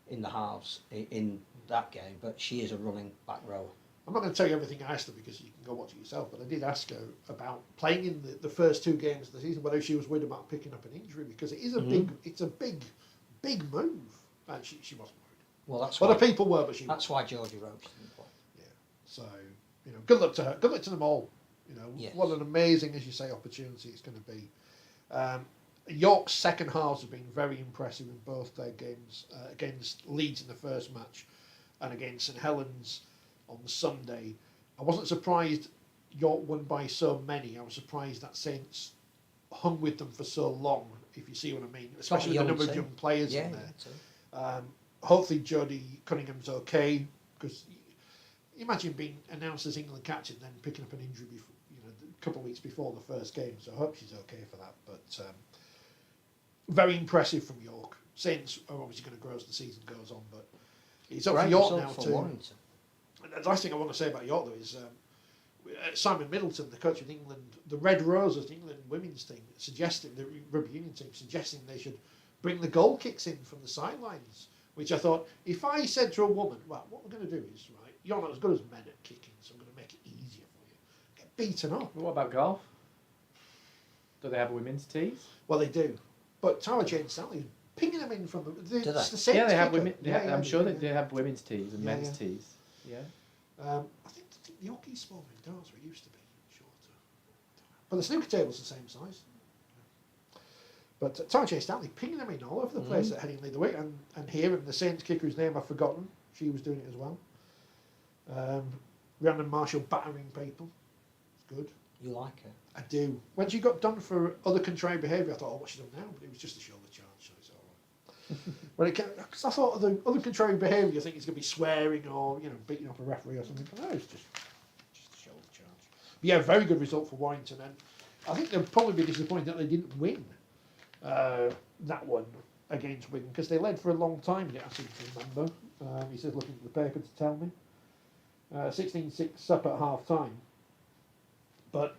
in the halves in that game, but she is a running back rower. I'm not going to tell you everything I asked her because you can go watch it yourself, but I did ask her about playing in the first two games of the season, whether she was worried about picking up an injury, because it is a big move. And she wasn't worried. Well, that's Other why, people were, but she that's why Georgia Roach didn't play. Yeah. So, good luck to her. Good luck to them all. Yes. What an amazing, as you say, opportunity it's going to be. York's second halves have been very impressive in both their games, against Leeds in the first match and against St Helens on Sunday. I wasn't surprised York won by so many. I was surprised that Saints hung with them for so long, if you see what I mean, especially with the number of young players in there. Hopefully Jodie Cunningham's okay, because you imagine being announced as England captain then picking up an injury before, a couple of weeks before the first game, so I hope she's okay for that. But very impressive from York. Saints are obviously going to grow as the season goes on, but it's up to York now to... Warrington. The last thing I want to say about York, though, is Simon Middleton, the coach of England, the Red Roses, the England women's team, the rugby union team, suggesting they should bring the goal kicks in from the sidelines, which I thought, if I said to a woman, well, what we're going to do is, right, you're not as good as men at kicking, so I'm going to make it easier for you. Get beaten up. What about golf? Do they have women's tees? Well, they do. But Tara Jane Stanley is pinging them in from the... Do they? The Saints Yeah, they have kicker. women. I'm sure that they have women's tees and men's tees. Yeah. I think the hockey's smaller in darts, where it used to be shorter. But the snooker table's the same size. But Tara J. Stanley pinging them in all over the place at Headingley the week, and here, and the Saints kicker whose name I've forgotten, she was doing it as well. Rhiannon Marshall battering people. It's good. You like her? I do. When she got done for other contrary behaviour, I thought, what's she done now? But it was just a shoulder charge, so it's all right. When it came, because I thought the other contrary behaviour, I think it's going to be swearing or beating up a referee or something. But no, it's just a shoulder charge. But yeah, very good result for Warrington, and I think they'll probably be disappointed that they didn't win that one against Wigan, because they led for a long time. I seem to remember. He says, looking at the paper to tell me, 16-6 up at half time, but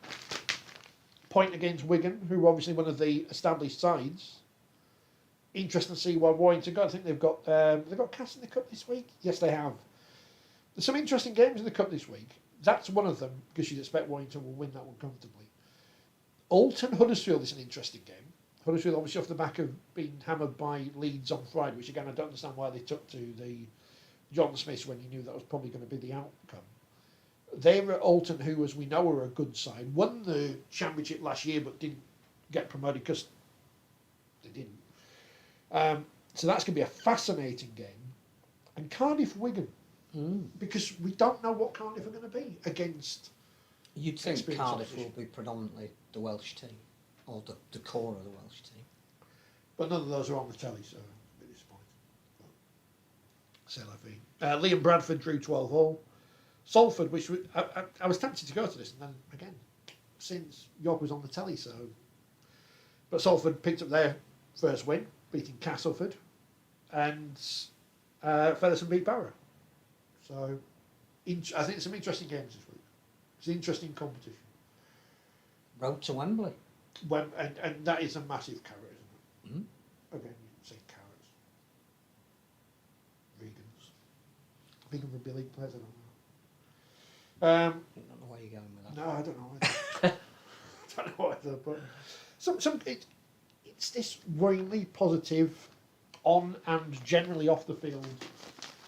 point against Wigan, who are obviously one of the established sides. Interesting to see where Warrington got. I think they've got Cass in the Cup this week. Yes, they have. There's some interesting games in the Cup this week. That's one of them, because you'd expect Warrington will win that one comfortably. Alton Huddersfield is an interesting game. Huddersfield obviously off the back of being hammered by Leeds on Friday, which again I don't understand why they took to the John Smiths when you knew that was probably going to be the outcome. They were at Alton, who, as we know, are a good side. Won the championship last year, but didn't get promoted because they didn't. So that's going to be a fascinating game. And Cardiff Wigan, because we don't know what Cardiff are going to be against. You'd think experienced Cardiff opposition. will be predominantly the Welsh team, or the core of the Welsh team. But none of those are on the telly, so a bit disappointed. C'est la vie. Liam Bradford drew 12 all. Salford, which I was tempted to go to this, and then again, since York was on the telly, so. But Salford picked up their first win, beating Castleford, and Featherstone beat Barrow. So, I think some interesting games this week. It's an interesting competition. Road to Wembley. And that is a massive carrot, isn't it? Again, you can say carrots. Vegans. Vegan Rugby League players, I don't know. I don't know where you're going with that. No, I don't know either. I don't know either, but it's this worryingly positive on and generally off the field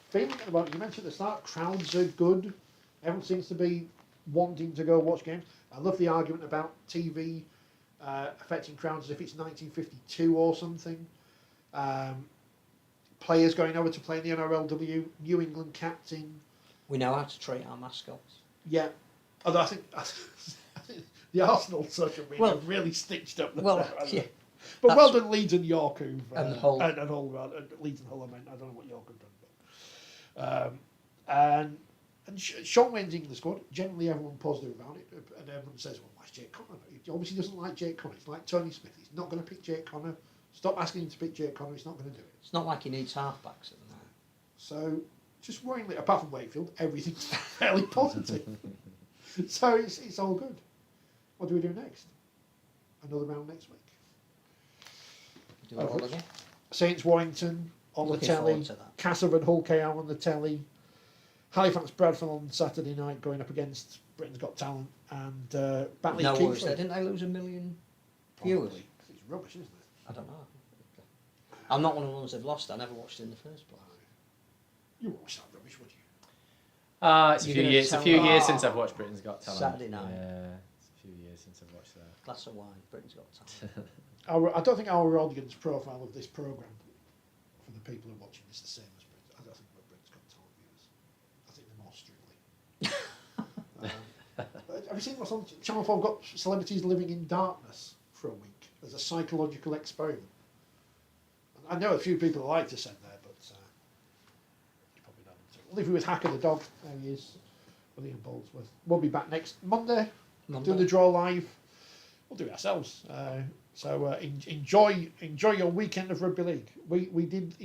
feeling about. You mentioned at the start, crowds are good. Everyone seems to be wanting to go watch games. I love the argument about TV affecting crowds as if it's 1952 or something. Players going over to play in the NRLW, New England captain. We know how to treat our mascots. Yeah, although I think the Arsenal social media have really stitched up the yeah. But That's well done Leeds and York who've and Hull. and Leeds and Hull. I meant I don't know what York have done, but and Sean Wayne's England squad. Generally, everyone positive about it, and everyone says, "Well, why's Jake Connor?" He obviously doesn't like Jake Connor. It's like Tony Smith. He's not going to pick Jake Connor. Stop asking him to pick Jake Connor. He's not going to do it. It's not like he needs halfbacks at the moment. So, just worryingly, apart from Wakefield, everything's fairly positive. So it's all good. What do we do next? Another round next week. Do it all again. Saints Warrington on Looking the telly. forward to that. Castleford Hull KO on the telly. Halifax Bradford on Saturday night going up against Britain's Got Talent and Batley No worries Kingsford. there. Didn't they lose 1 million viewers? Probably. It's rubbish, isn't it? I don't know. I'm not one of the ones they've lost. I never watched it in the first place. You won't watch that rubbish, would you? It's a You're few gonna years. tell A few me- years since I've watched Britain's Got Talent. Saturday night. Yeah, it's a few years since I've watched that. Glass of wine. Britain's Got Talent. I don't think our audience profile of this programme for the people who are watching is the same as Britain's. I don't think we're Britain's Got Talent viewers. I think they're more strictly. Have you seen what's on Channel 4? Got celebrities living in darkness for a week as a psychological experiment. I know a few people like to send there, but you probably don't want to. We'll leave you with Hacker the dog. There he is, William Boldsworth. We'll be back next Monday. Do the draw live. We'll do it ourselves. So enjoy your weekend of rugby league. We did